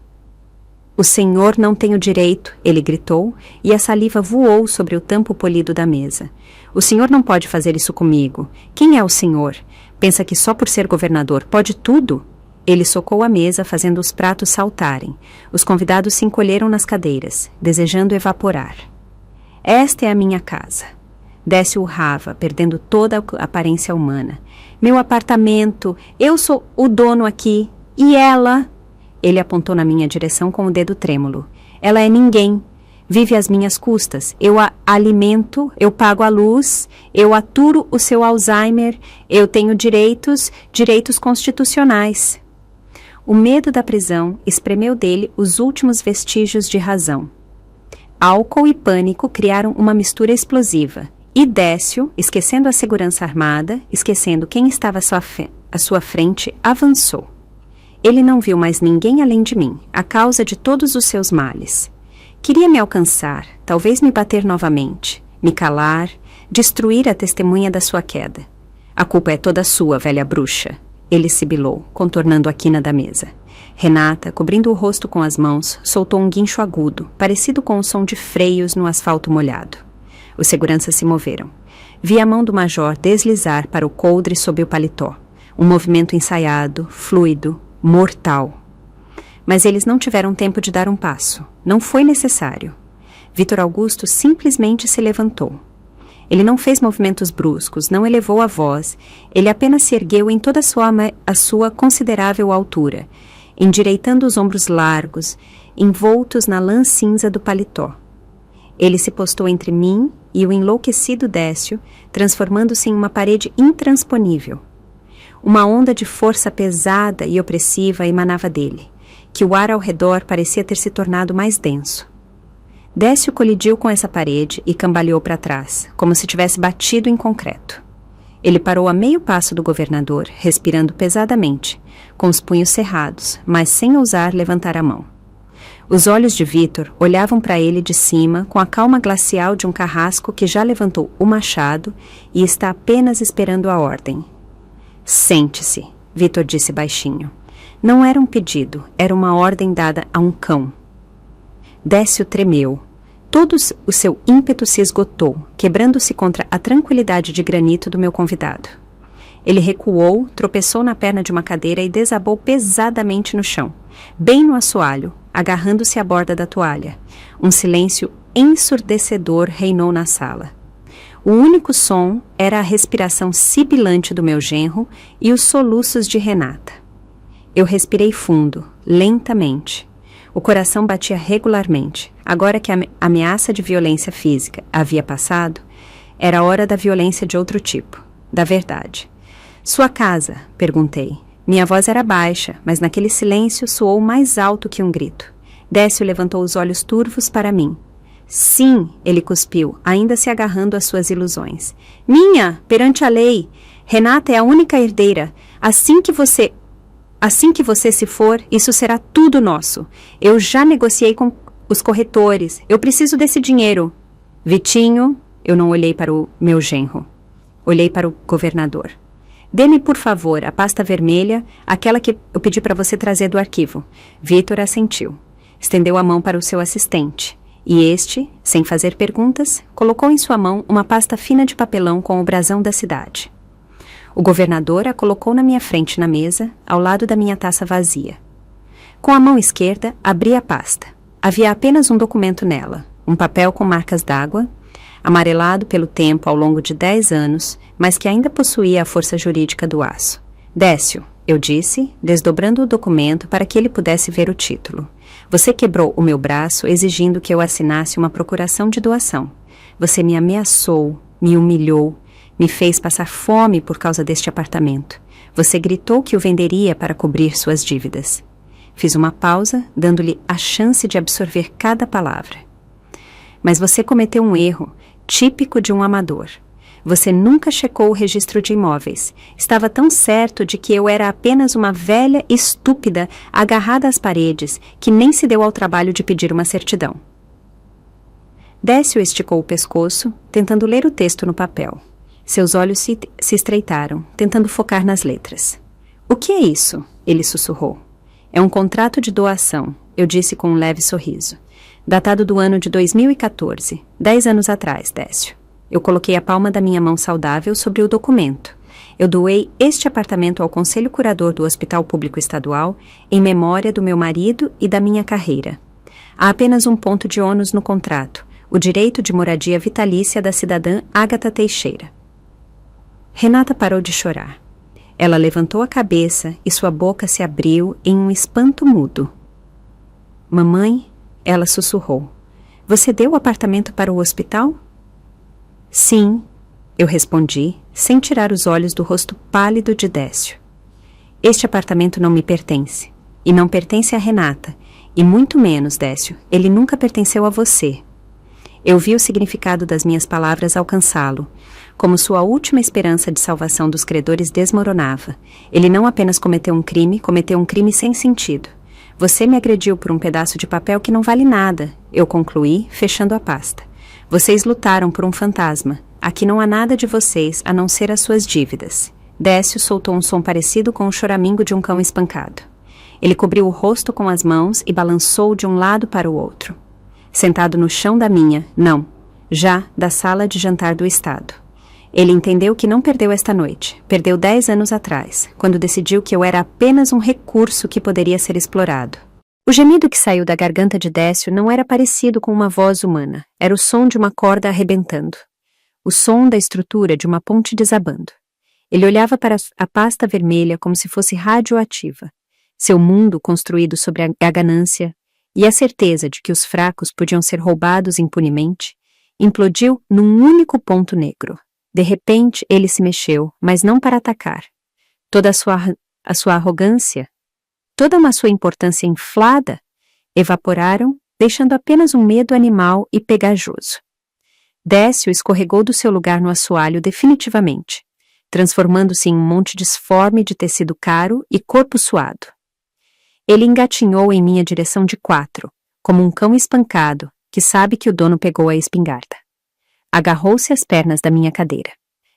O senhor não tem o direito, ele gritou, e a saliva voou sobre o tampo polido da mesa. O senhor não pode fazer isso comigo. Quem é o senhor? Pensa que só por ser governador pode tudo? Ele socou a mesa, fazendo os pratos saltarem. Os convidados se encolheram nas cadeiras, desejando evaporar. Esta é a minha casa. Décio urrava, perdendo toda a aparência humana. Meu apartamento, eu sou o dono aqui. E ela? Ele apontou na minha direção com o dedo trêmulo. Ela é ninguém. Vive às minhas custas. Eu a alimento, eu pago a luz, eu aturo o seu Alzheimer, eu tenho direitos constitucionais. O medo da prisão espremeu dele os últimos vestígios de razão. Álcool e pânico criaram uma mistura explosiva. E Décio, esquecendo a segurança armada, esquecendo quem estava à sua frente, avançou. Ele não viu mais ninguém além de mim, a causa de todos os seus males. Queria me alcançar, talvez me bater novamente, me calar, destruir a testemunha da sua queda. A culpa é toda sua, velha bruxa, ele sibilou, contornando a quina da mesa. Renata, cobrindo o rosto com as mãos, soltou um guincho agudo, parecido com o som de freios no asfalto molhado. Os seguranças se moveram. Vi a mão do major deslizar para o coldre sob o paletó. Um movimento ensaiado, fluido, mortal. Mas eles não tiveram tempo de dar um passo. Não foi necessário. Vítor Augusto simplesmente se levantou. Ele não fez movimentos bruscos, não elevou a voz. Ele apenas se ergueu em toda a sua considerável altura, endireitando os ombros largos, envoltos na lã cinza do paletó. Ele se postou entre mim e o enlouquecido Décio, transformando-se em uma parede intransponível. Uma onda de força pesada e opressiva emanava dele, que o ar ao redor parecia ter se tornado mais denso. Décio colidiu com essa parede e cambaleou para trás, como se tivesse batido em concreto. Ele parou a meio passo do governador, respirando pesadamente, com os punhos cerrados, mas sem ousar levantar a mão. Os olhos de Vítor olhavam para ele de cima com a calma glacial de um carrasco que já levantou o machado e está apenas esperando a ordem. Sente-se, Vítor disse baixinho. Não era um pedido, era uma ordem dada a um cão. Décio tremeu. Todo o seu ímpeto se esgotou, quebrando-se contra a tranquilidade de granito do meu convidado. Ele recuou, tropeçou na perna de uma cadeira e desabou pesadamente no chão, bem no assoalho, agarrando-se à borda da toalha. Um silêncio ensurdecedor reinou na sala. O único som era a respiração sibilante do meu genro e os soluços de Renata. Eu respirei fundo, lentamente. O coração batia regularmente. Agora que a ameaça de violência física havia passado, era hora da violência de outro tipo, da verdade. Sua casa? Perguntei. Minha voz era baixa, mas naquele silêncio soou mais alto que um grito. Décio levantou os olhos turvos para mim. Sim, ele cuspiu, ainda se agarrando às suas ilusões. Minha, perante a lei. Renata é a única herdeira. Assim que você se for, isso será tudo nosso. Eu já negociei com os corretores. Eu preciso desse dinheiro. Vitinho, eu não olhei para o meu genro. Olhei para o governador. Dê-me, por favor, a pasta vermelha, aquela que eu pedi para você trazer do arquivo. Vítor assentiu. Estendeu a mão para o seu assistente. E este, sem fazer perguntas, colocou em sua mão uma pasta fina de papelão com o brasão da cidade. O governador a colocou na minha frente na mesa, ao lado da minha taça vazia. Com a mão esquerda, abri a pasta. Havia apenas um documento nela, um papel com marcas d'água, amarelado pelo tempo ao longo de 10 anos, mas que ainda possuía a força jurídica do aço. Décio, eu disse, desdobrando o documento para que ele pudesse ver o título. Você quebrou o meu braço exigindo que eu assinasse uma procuração de doação. Você me ameaçou, me humilhou, me fez passar fome por causa deste apartamento. Você gritou que o venderia para cobrir suas dívidas. Fiz uma pausa, dando-lhe a chance de absorver cada palavra. Mas você cometeu um erro, típico de um amador. Você nunca checou o registro de imóveis. Estava tão certo de que eu era apenas uma velha estúpida agarrada às paredes que nem se deu ao trabalho de pedir uma certidão. Décio esticou o pescoço, tentando ler o texto no papel. Seus olhos se estreitaram, tentando focar nas letras. O que é isso? Ele sussurrou. É um contrato de doação, eu disse com um leve sorriso. Datado do ano de 2014, 10 anos atrás, Décio. Eu coloquei a palma da minha mão saudável sobre o documento. Eu doei este apartamento ao Conselho Curador do Hospital Público Estadual em memória do meu marido e da minha carreira. Há apenas um ponto de ônus no contrato, o direito de moradia vitalícia da cidadã Ágata Teixeira. Renata parou de chorar. Ela levantou a cabeça e sua boca se abriu em um espanto mudo. Mamãe, ela sussurrou. Você deu o apartamento para o hospital? Sim, eu respondi, sem tirar os olhos do rosto pálido de Décio. Este apartamento não me pertence. E não pertence a Renata. E muito menos, Décio, ele nunca pertenceu a você. Eu vi o significado das minhas palavras alcançá-lo. Como sua última esperança de salvação dos credores desmoronava. Ele não apenas cometeu um crime sem sentido. Você me agrediu por um pedaço de papel que não vale nada, eu concluí, fechando a pasta. Vocês lutaram por um fantasma. Aqui não há nada de vocês a não ser as suas dívidas. Décio soltou um som parecido com o choramingo de um cão espancado. Ele cobriu o rosto com as mãos e balançou de um lado para o outro. Sentado no chão da sala de jantar do Estado. Ele entendeu que não perdeu esta noite. Perdeu 10 anos atrás, quando decidiu que eu era apenas um recurso que poderia ser explorado. O gemido que saiu da garganta de Décio não era parecido com uma voz humana. Era o som de uma corda arrebentando. O som da estrutura de uma ponte desabando. Ele olhava para a pasta vermelha como se fosse radioativa. Seu mundo construído sobre a ganância e a certeza de que os fracos podiam ser roubados impunemente, implodiu num único ponto negro. De repente, ele se mexeu, mas não para atacar. Toda a sua arrogância, toda uma sua importância inflada, evaporaram, deixando apenas um medo animal e pegajoso. Décio escorregou do seu lugar no assoalho definitivamente, transformando-se em um monte disforme de tecido caro e corpo suado. Ele engatinhou em minha direção de 4, como um cão espancado que sabe que o dono pegou a espingarda. Agarrou-se às pernas da minha cadeira.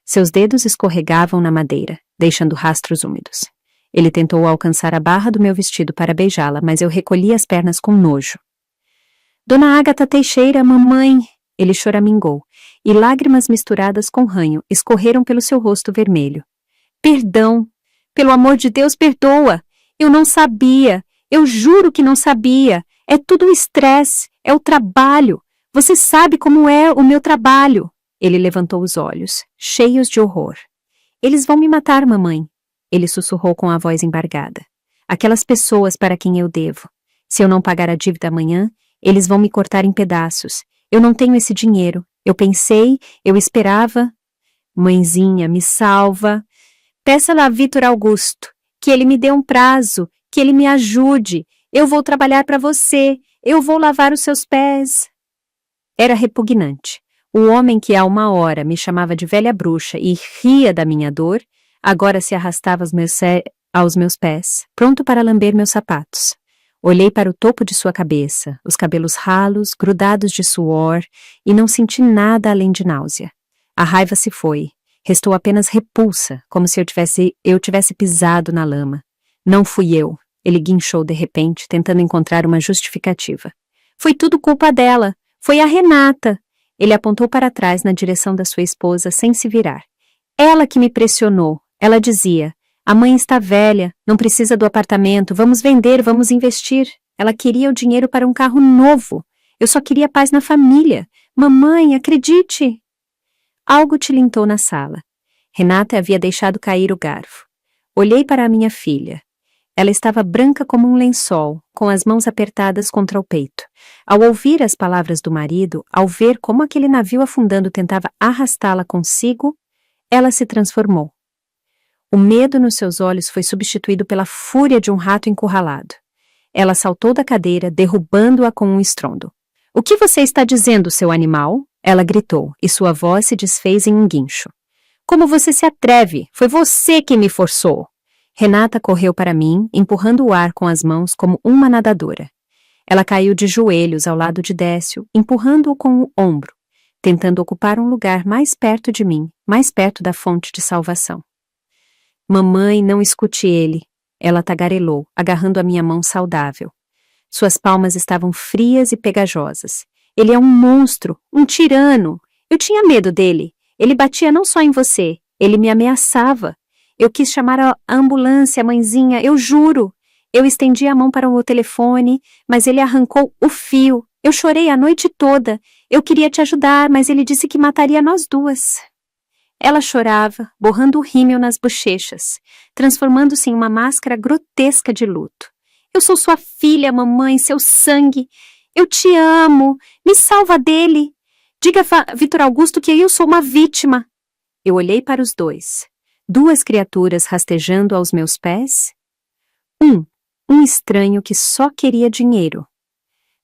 Seus dedos escorregavam na madeira, deixando rastros úmidos. Ele tentou alcançar a barra do meu vestido para beijá-la, mas eu recolhi as pernas com nojo. Dona Ágata Teixeira, mamãe! Ele choramingou, e lágrimas misturadas com ranho escorreram pelo seu rosto vermelho. Perdão! Pelo amor de Deus, perdoa! Eu não sabia! Eu juro que não sabia! É tudo um estresse! É o trabalho! Você sabe como é o meu trabalho! Ele levantou os olhos, cheios de horror. Eles vão me matar, mamãe! Ele sussurrou com a voz embargada. Aquelas pessoas para quem eu devo. Se eu não pagar a dívida amanhã, eles vão me cortar em pedaços. Eu não tenho esse dinheiro. Eu pensei, eu esperava. Mãezinha, me salva. Peça-lhe a Vitor Augusto, que ele me dê um prazo, que ele me ajude. Eu vou trabalhar para você. Eu vou lavar os seus pés. Era repugnante. O homem que há 1 hora me chamava de velha bruxa e ria da minha dor, agora se arrastava aos meus pés, pronto para lamber meus sapatos. Olhei para o topo de sua cabeça, os cabelos ralos, grudados de suor, e não senti nada além de náusea. A raiva se foi. Restou apenas repulsa, como se eu tivesse pisado na lama. Não fui eu, ele guinchou de repente, tentando encontrar uma justificativa. Foi tudo culpa dela. Foi a Renata. Ele apontou para trás na direção da sua esposa sem se virar. Ela que me pressionou. Ela dizia, a mãe está velha, não precisa do apartamento, vamos vender, vamos investir. Ela queria o dinheiro para um carro novo. Eu só queria paz na família. Mamãe, acredite. Algo tilintou na sala. Renata havia deixado cair o garfo. Olhei para a minha filha. Ela estava branca como um lençol, com as mãos apertadas contra o peito. Ao ouvir as palavras do marido, ao ver como aquele navio afundando tentava arrastá-la consigo, ela se transformou. O medo nos seus olhos foi substituído pela fúria de um rato encurralado. Ela saltou da cadeira, derrubando-a com um estrondo. — O que você está dizendo, seu animal? Ela gritou, e sua voz se desfez em um guincho. — Como você se atreve? Foi você quem me forçou! Renata correu para mim, empurrando o ar com as mãos como uma nadadora. Ela caiu de joelhos ao lado de Décio, empurrando-o com o ombro, tentando ocupar um lugar mais perto de mim, mais perto da fonte de salvação. Mamãe, não escute ele. Ela tagarelou, agarrando a minha mão saudável. Suas palmas estavam frias e pegajosas. Ele é um monstro, um tirano. Eu tinha medo dele. Ele batia não só em você, ele me ameaçava. Eu quis chamar a ambulância, mãezinha, eu juro. Eu estendi a mão para o telefone, mas ele arrancou o fio. Eu chorei a noite toda. Eu queria te ajudar, mas ele disse que mataria nós duas. Ela chorava, borrando o rímel nas bochechas, transformando-se em uma máscara grotesca de luto. Eu sou sua filha, mamãe, seu sangue. Eu te amo. Me salva dele. Diga a Vitor Augusto que eu sou uma vítima. Eu olhei para os dois. 2 criaturas rastejando aos meus pés. Um estranho que só queria dinheiro.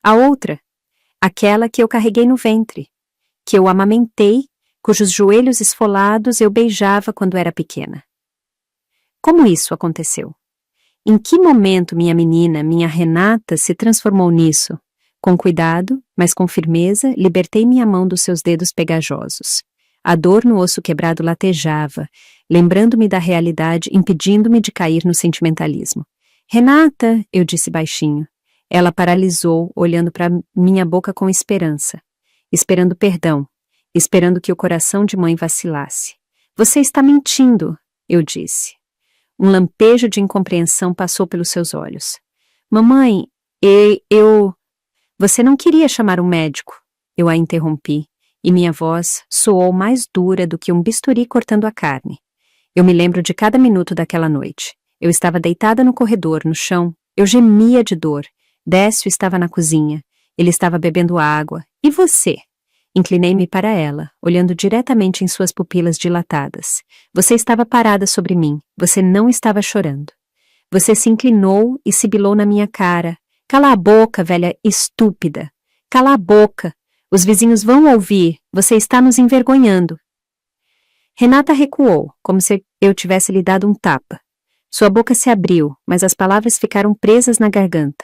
A outra, aquela que eu carreguei no ventre, que eu amamentei, cujos joelhos esfolados eu beijava quando era pequena. Como isso aconteceu? Em que momento minha menina, minha Renata, se transformou nisso? Com cuidado, mas com firmeza, libertei minha mão dos seus dedos pegajosos. A dor no osso quebrado latejava, lembrando-me da realidade, impedindo-me de cair no sentimentalismo. Renata, eu disse baixinho. Ela paralisou, olhando para minha boca com esperança. Esperando perdão. Esperando que o coração de mãe vacilasse. Você está mentindo, eu disse. Um lampejo de incompreensão passou pelos seus olhos. Mamãe, eu... Você não queria chamar um médico? Eu a interrompi, e minha voz soou mais dura do que um bisturi cortando a carne. Eu me lembro de cada minuto daquela noite. Eu estava deitada no corredor, no chão. Eu gemia de dor. Décio estava na cozinha. Ele estava bebendo água. E você? Inclinei-me para ela, olhando diretamente em suas pupilas dilatadas. Você estava parada sobre mim. Você não estava chorando. Você se inclinou e sibilou na minha cara. Cala a boca, velha estúpida. Cala a boca. Os vizinhos vão ouvir. Você está nos envergonhando. Renata recuou, como se eu tivesse lhe dado um tapa. Sua boca se abriu, mas as palavras ficaram presas na garganta.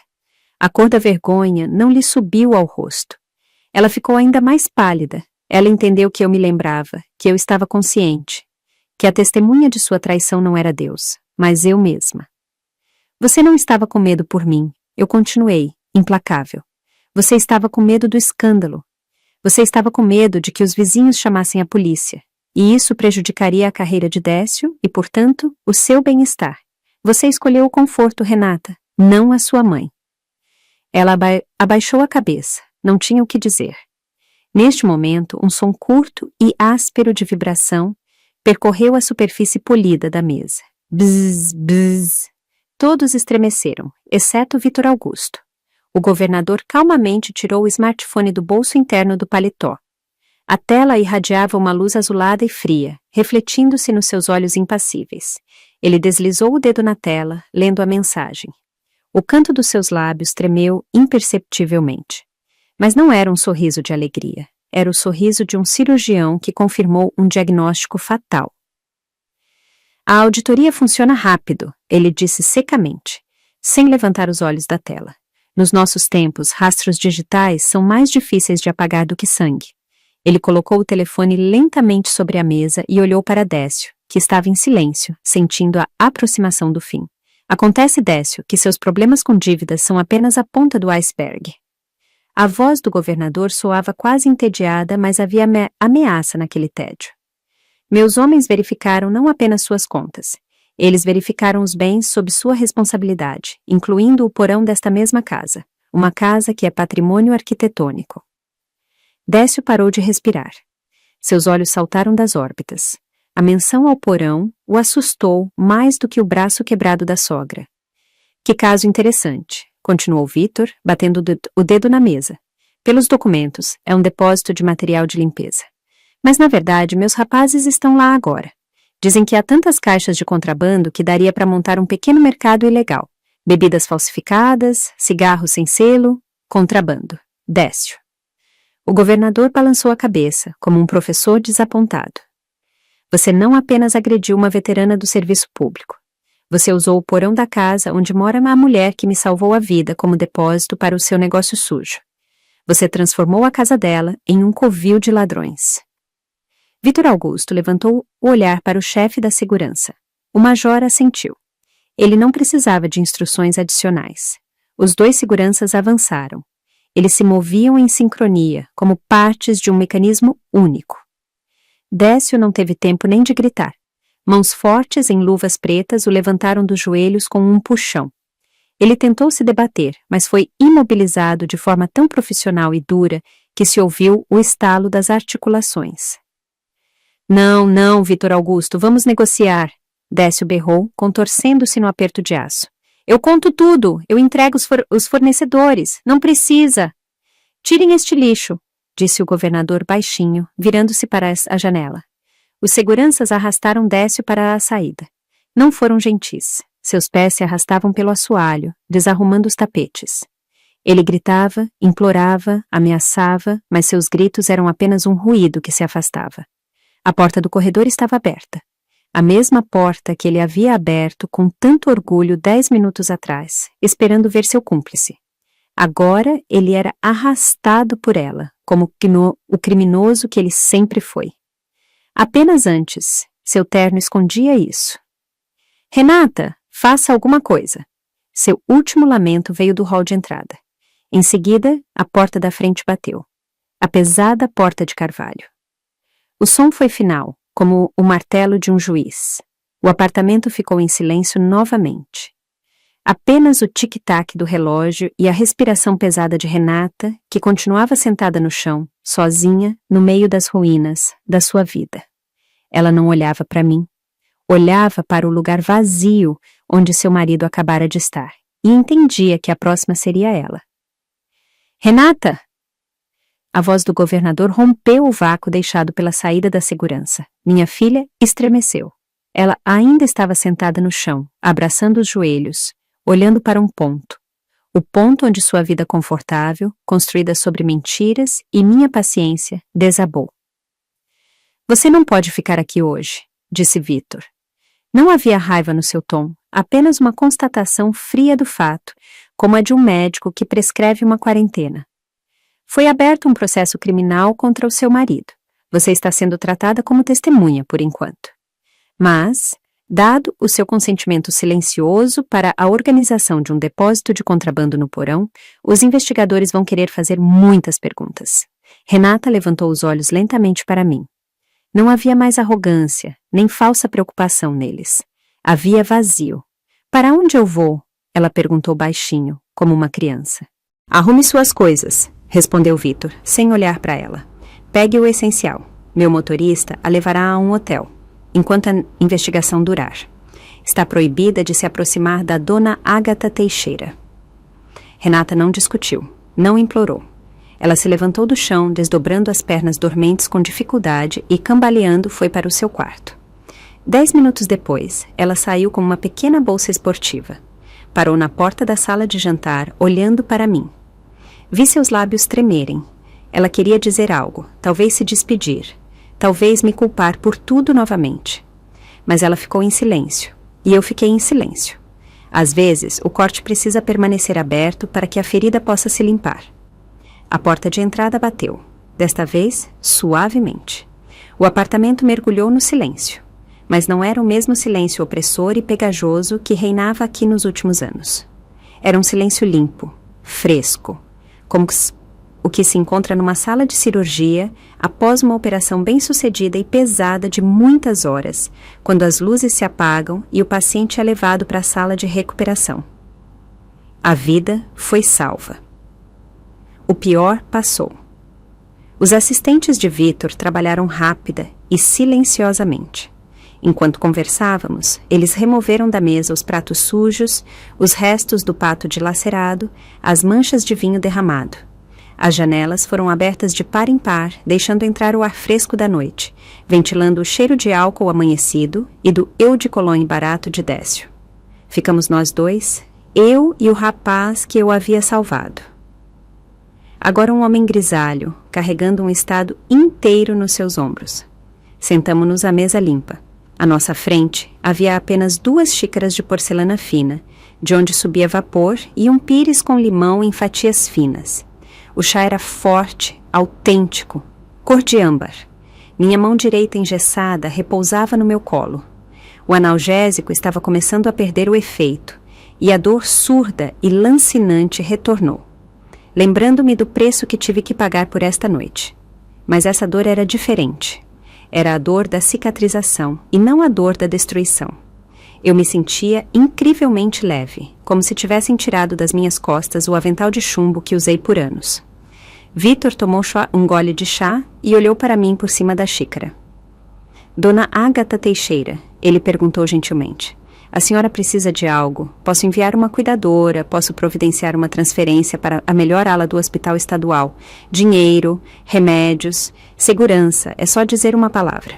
A cor da vergonha não lhe subiu ao rosto. Ela ficou ainda mais pálida. Ela entendeu que eu me lembrava, que eu estava consciente, que a testemunha de sua traição não era Deus, mas eu mesma. Você não estava com medo por mim. Eu continuei, implacável. Você estava com medo do escândalo. Você estava com medo de que os vizinhos chamassem a polícia. E isso prejudicaria a carreira de Décio e, portanto, o seu bem-estar. Você escolheu o conforto, Renata, não a sua mãe. Ela abaixou a cabeça, não tinha o que dizer. Neste momento, um som curto e áspero de vibração percorreu a superfície polida da mesa. Bzz, bzz. Todos estremeceram, exceto Vitor Augusto. O governador calmamente tirou o smartphone do bolso interno do paletó. A tela irradiava uma luz azulada e fria, refletindo-se nos seus olhos impassíveis. Ele deslizou o dedo na tela, lendo a mensagem. O canto dos seus lábios tremeu imperceptivelmente. Mas não era um sorriso de alegria. Era o sorriso de um cirurgião que confirmou um diagnóstico fatal. A auditoria funciona rápido, ele disse secamente, sem levantar os olhos da tela. Nos nossos tempos, rastros digitais são mais difíceis de apagar do que sangue. Ele colocou o telefone lentamente sobre a mesa e olhou para Décio, que estava em silêncio, sentindo a aproximação do fim. Acontece, Décio, que seus problemas com dívidas são apenas a ponta do iceberg. A voz do governador soava quase entediada, mas havia ameaça naquele tédio. Meus homens verificaram não apenas suas contas. Eles verificaram os bens sob sua responsabilidade, incluindo o porão desta mesma casa, uma casa que é patrimônio arquitetônico. Décio parou de respirar. Seus olhos saltaram das órbitas. A menção ao porão o assustou mais do que o braço quebrado da sogra. Que caso interessante, continuou Vitor, batendo o dedo na mesa. Pelos documentos, é um depósito de material de limpeza. Mas, na verdade, meus rapazes estão lá agora. Dizem que há tantas caixas de contrabando que daria para montar um pequeno mercado ilegal. Bebidas falsificadas, cigarros sem selo, contrabando. Décio. O governador balançou a cabeça, como um professor desapontado. Você não apenas agrediu uma veterana do serviço público. Você usou o porão da casa onde mora a mulher que me salvou a vida como depósito para o seu negócio sujo. Você transformou a casa dela em um covil de ladrões. Vitor Augusto levantou o olhar para o chefe da segurança. O major assentiu. Ele não precisava de instruções adicionais. Os dois seguranças avançaram. Eles se moviam em sincronia, como partes de um mecanismo único. Décio não teve tempo nem de gritar. Mãos fortes em luvas pretas o levantaram dos joelhos com um puxão. Ele tentou se debater, mas foi imobilizado de forma tão profissional e dura que se ouviu o estalo das articulações. Não, Vitor Augusto, vamos negociar. Décio berrou, contorcendo-se no aperto de aço. Eu conto tudo, eu entrego os fornecedores, não precisa. Tirem este lixo, disse o governador baixinho, virando-se para a janela. Os seguranças arrastaram Décio para a saída. Não foram gentis. Seus pés se arrastavam pelo assoalho, desarrumando os tapetes. Ele gritava, implorava, ameaçava, mas seus gritos eram apenas um ruído que se afastava. A porta do corredor estava aberta. A mesma porta que ele havia aberto com tanto orgulho 10 minutos atrás, esperando ver seu cúmplice. Agora ele era arrastado por ela, como o criminoso que ele sempre foi. Apenas antes, seu terno escondia isso. Renata, faça alguma coisa. Seu último lamento veio do hall de entrada. Em seguida, a porta da frente bateu. A pesada porta de carvalho. O som foi final, como o martelo de um juiz. O apartamento ficou em silêncio novamente. Apenas o tic-tac do relógio e a respiração pesada de Renata, que continuava sentada no chão, sozinha, no meio das ruínas da sua vida. Ela não olhava para mim. Olhava para o lugar vazio onde seu marido acabara de estar e entendia que a próxima seria ela. Renata! A voz do governador rompeu o vácuo deixado pela saída da segurança. Minha filha estremeceu. Ela ainda estava sentada no chão, abraçando os joelhos, olhando para um ponto. O ponto onde sua vida confortável, construída sobre mentiras e minha paciência, desabou. Você não pode ficar aqui hoje, disse Vítor. Não havia raiva no seu tom, apenas uma constatação fria do fato, como a de um médico que prescreve uma quarentena. Foi aberto um processo criminal contra o seu marido. Você está sendo tratada como testemunha, por enquanto. Mas, dado o seu consentimento silencioso para a organização de um depósito de contrabando no porão, os investigadores vão querer fazer muitas perguntas. Renata levantou os olhos lentamente para mim. Não havia mais arrogância, nem falsa preocupação neles. Havia vazio. Para onde eu vou? Ela perguntou baixinho, como uma criança. Arrume suas coisas, respondeu Vítor, sem olhar para ela. Pegue o essencial. Meu motorista a levará a um hotel, enquanto a investigação durar. Está proibida de se aproximar da dona Ágata Teixeira. Renata não discutiu, não implorou. Ela se levantou do chão, desdobrando as pernas dormentes com dificuldade e, cambaleando, foi para o seu quarto. 10 minutos depois, ela saiu com uma pequena bolsa esportiva. Parou na porta da sala de jantar, olhando para mim. Vi seus lábios tremerem. Ela queria dizer algo, talvez se despedir, talvez me culpar por tudo novamente. Mas ela ficou em silêncio, e eu fiquei em silêncio. Às vezes, o corte precisa permanecer aberto para que a ferida possa se limpar. A porta de entrada bateu, desta vez, suavemente. O apartamento mergulhou no silêncio, mas não era o mesmo silêncio opressor e pegajoso que reinava aqui nos últimos anos. Era um silêncio limpo, fresco, como o que se encontra numa sala de cirurgia após uma operação bem-sucedida e pesada de muitas horas, quando as luzes se apagam e o paciente é levado para a sala de recuperação. A vida foi salva. O pior passou. Os assistentes de Vítor trabalharam rápida e silenciosamente. Enquanto conversávamos, eles removeram da mesa os pratos sujos, os restos do pato dilacerado, as manchas de vinho derramado. As janelas foram abertas de par em par, deixando entrar o ar fresco da noite, ventilando o cheiro de álcool amanhecido e do eau de cologne barato de Décio. Ficamos nós dois, eu e o rapaz que eu havia salvado. Agora um homem grisalho, carregando um estado inteiro nos seus ombros. Sentamo-nos à mesa limpa. À nossa frente havia apenas 2 xícaras de porcelana fina, de onde subia vapor, e um pires com limão em fatias finas. O chá era forte, autêntico, cor de âmbar. Minha mão direita engessada repousava no meu colo. O analgésico estava começando a perder o efeito, e a dor surda e lancinante retornou, lembrando-me do preço que tive que pagar por esta noite. Mas essa dor era diferente. Era a dor da cicatrização e não a dor da destruição. Eu me sentia incrivelmente leve, como se tivessem tirado das minhas costas o avental de chumbo que usei por anos. Vítor tomou um gole de chá e olhou para mim por cima da xícara. Dona Ágata Teixeira, ele perguntou gentilmente. A senhora precisa de algo? Posso enviar uma cuidadora, posso providenciar uma transferência para a melhor ala do hospital estadual. Dinheiro, remédios, segurança, é só dizer uma palavra.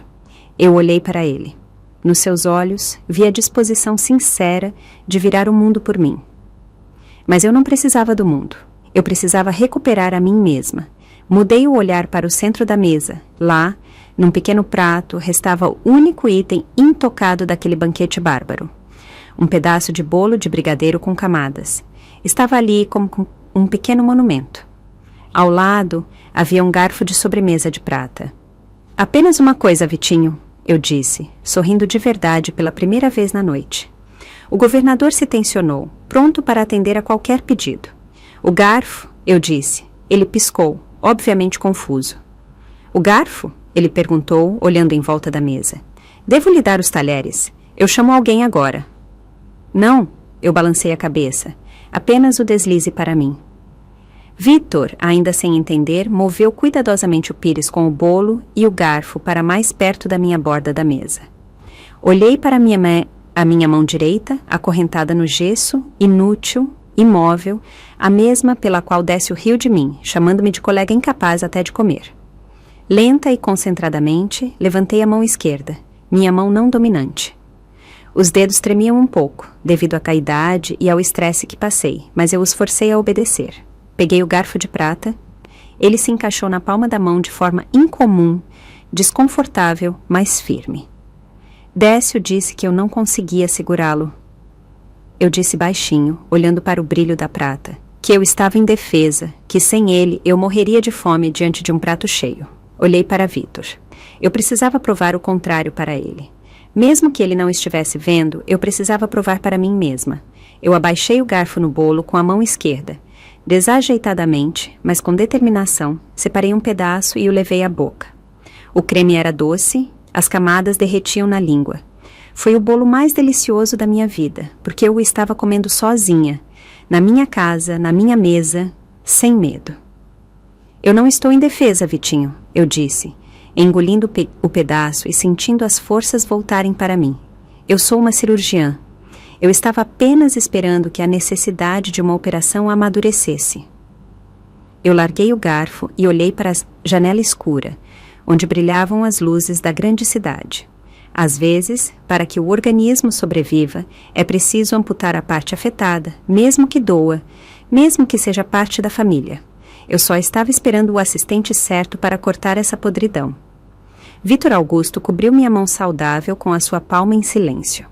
Eu olhei para ele. Nos seus olhos, vi a disposição sincera de virar o mundo por mim. Mas eu não precisava do mundo. Eu precisava recuperar a mim mesma. Mudei o olhar para o centro da mesa. Lá, num pequeno prato, restava o único item intocado daquele banquete bárbaro. Um pedaço de bolo de brigadeiro com camadas. Estava ali como um pequeno monumento. Ao lado, havia um garfo de sobremesa de prata. Apenas uma coisa, Vitinho, eu disse, sorrindo de verdade pela primeira vez na noite. O governador se tensionou, pronto para atender a qualquer pedido. O garfo, eu disse. Ele piscou, obviamente confuso. O garfo? Ele perguntou, olhando em volta da mesa. Devo lhe dar os talheres. Eu chamo alguém agora. Não, eu balancei a cabeça. Apenas o deslize para mim. Vitor, ainda sem entender, moveu cuidadosamente o pires com o bolo e o garfo para mais perto da minha borda da mesa. Olhei para a minha mão direita, acorrentada no gesso, inútil, imóvel, a mesma pela qual Décio riu de mim, chamando-me de colega incapaz até de comer. Lenta e concentradamente, levantei a mão esquerda, minha mão não dominante. Os dedos tremiam um pouco, devido à idade e ao estresse que passei, mas eu os forcei a obedecer. Peguei o garfo de prata. Ele se encaixou na palma da mão de forma incomum, desconfortável, mas firme. Décio disse que eu não conseguia segurá-lo. Eu disse baixinho, olhando para o brilho da prata, que eu estava indefesa, que sem ele eu morreria de fome diante de um prato cheio. Olhei para Vitor. Eu precisava provar o contrário para ele. Mesmo que ele não estivesse vendo, eu precisava provar para mim mesma. Eu abaixei o garfo no bolo com a mão esquerda. Desajeitadamente, mas com determinação, separei um pedaço e o levei à boca. O creme era doce, as camadas derretiam na língua. Foi o bolo mais delicioso da minha vida, porque eu o estava comendo sozinha, na minha casa, na minha mesa, sem medo. Eu não estou indefesa, Vitinho, eu disse, engolindo o pedaço e sentindo as forças voltarem para mim. Eu sou uma cirurgiã. Eu estava apenas esperando que a necessidade de uma operação amadurecesse. Eu larguei o garfo e olhei para a janela escura, onde brilhavam as luzes da grande cidade. Às vezes, para que o organismo sobreviva, é preciso amputar a parte afetada, mesmo que doa, mesmo que seja parte da família. Eu só estava esperando o assistente certo para cortar essa podridão. Vitor Augusto cobriu minha mão saudável com a sua palma em silêncio.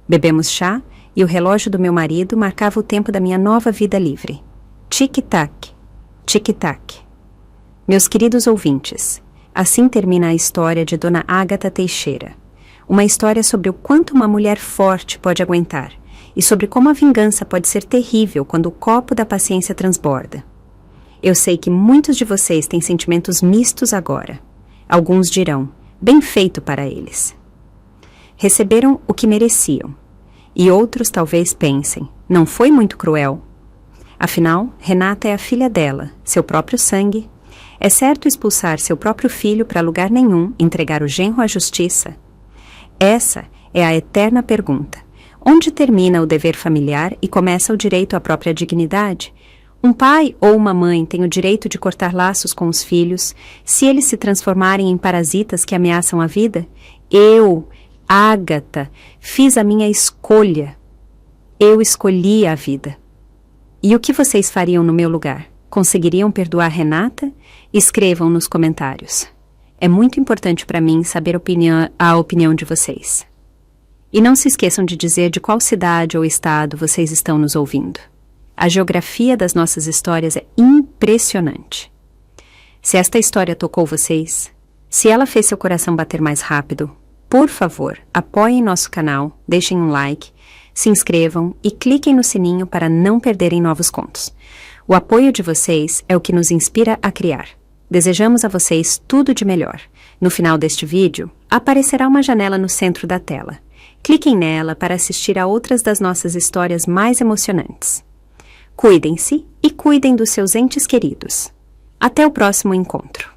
Bebemos chá e o relógio do meu marido marcava o tempo da minha nova vida livre. Tic-tac, tic-tac. Meus queridos ouvintes, assim termina a história de Dona Ágata Teixeira. Uma história sobre o quanto uma mulher forte pode aguentar e sobre como a vingança pode ser terrível quando o copo da paciência transborda. Eu sei que muitos de vocês têm sentimentos mistos agora. Alguns dirão, bem feito para eles. Receberam o que mereciam. E outros talvez pensem, não foi muito cruel? Afinal, Renata é a filha dela, seu próprio sangue. É certo expulsar seu próprio filho para lugar nenhum, entregar o genro à justiça? Essa é a eterna pergunta. Onde termina o dever familiar e começa o direito à própria dignidade? Um pai ou uma mãe tem o direito de cortar laços com os filhos, se eles se transformarem em parasitas que ameaçam a vida? Eu, Ágata, fiz a minha escolha. Eu escolhi a vida. E o que vocês fariam no meu lugar? Conseguiriam perdoar Renata? Escrevam nos comentários. É muito importante para mim saber a opinião de vocês. E não se esqueçam de dizer de qual cidade ou estado vocês estão nos ouvindo. A geografia das nossas histórias é impressionante. Se esta história tocou vocês, se ela fez seu coração bater mais rápido, por favor, apoiem nosso canal, deixem um like, se inscrevam e cliquem no sininho para não perderem novos contos. O apoio de vocês é o que nos inspira a criar. Desejamos a vocês tudo de melhor. No final deste vídeo, aparecerá uma janela no centro da tela. Cliquem nela para assistir a outras das nossas histórias mais emocionantes. Cuidem-se e cuidem dos seus entes queridos. Até o próximo encontro.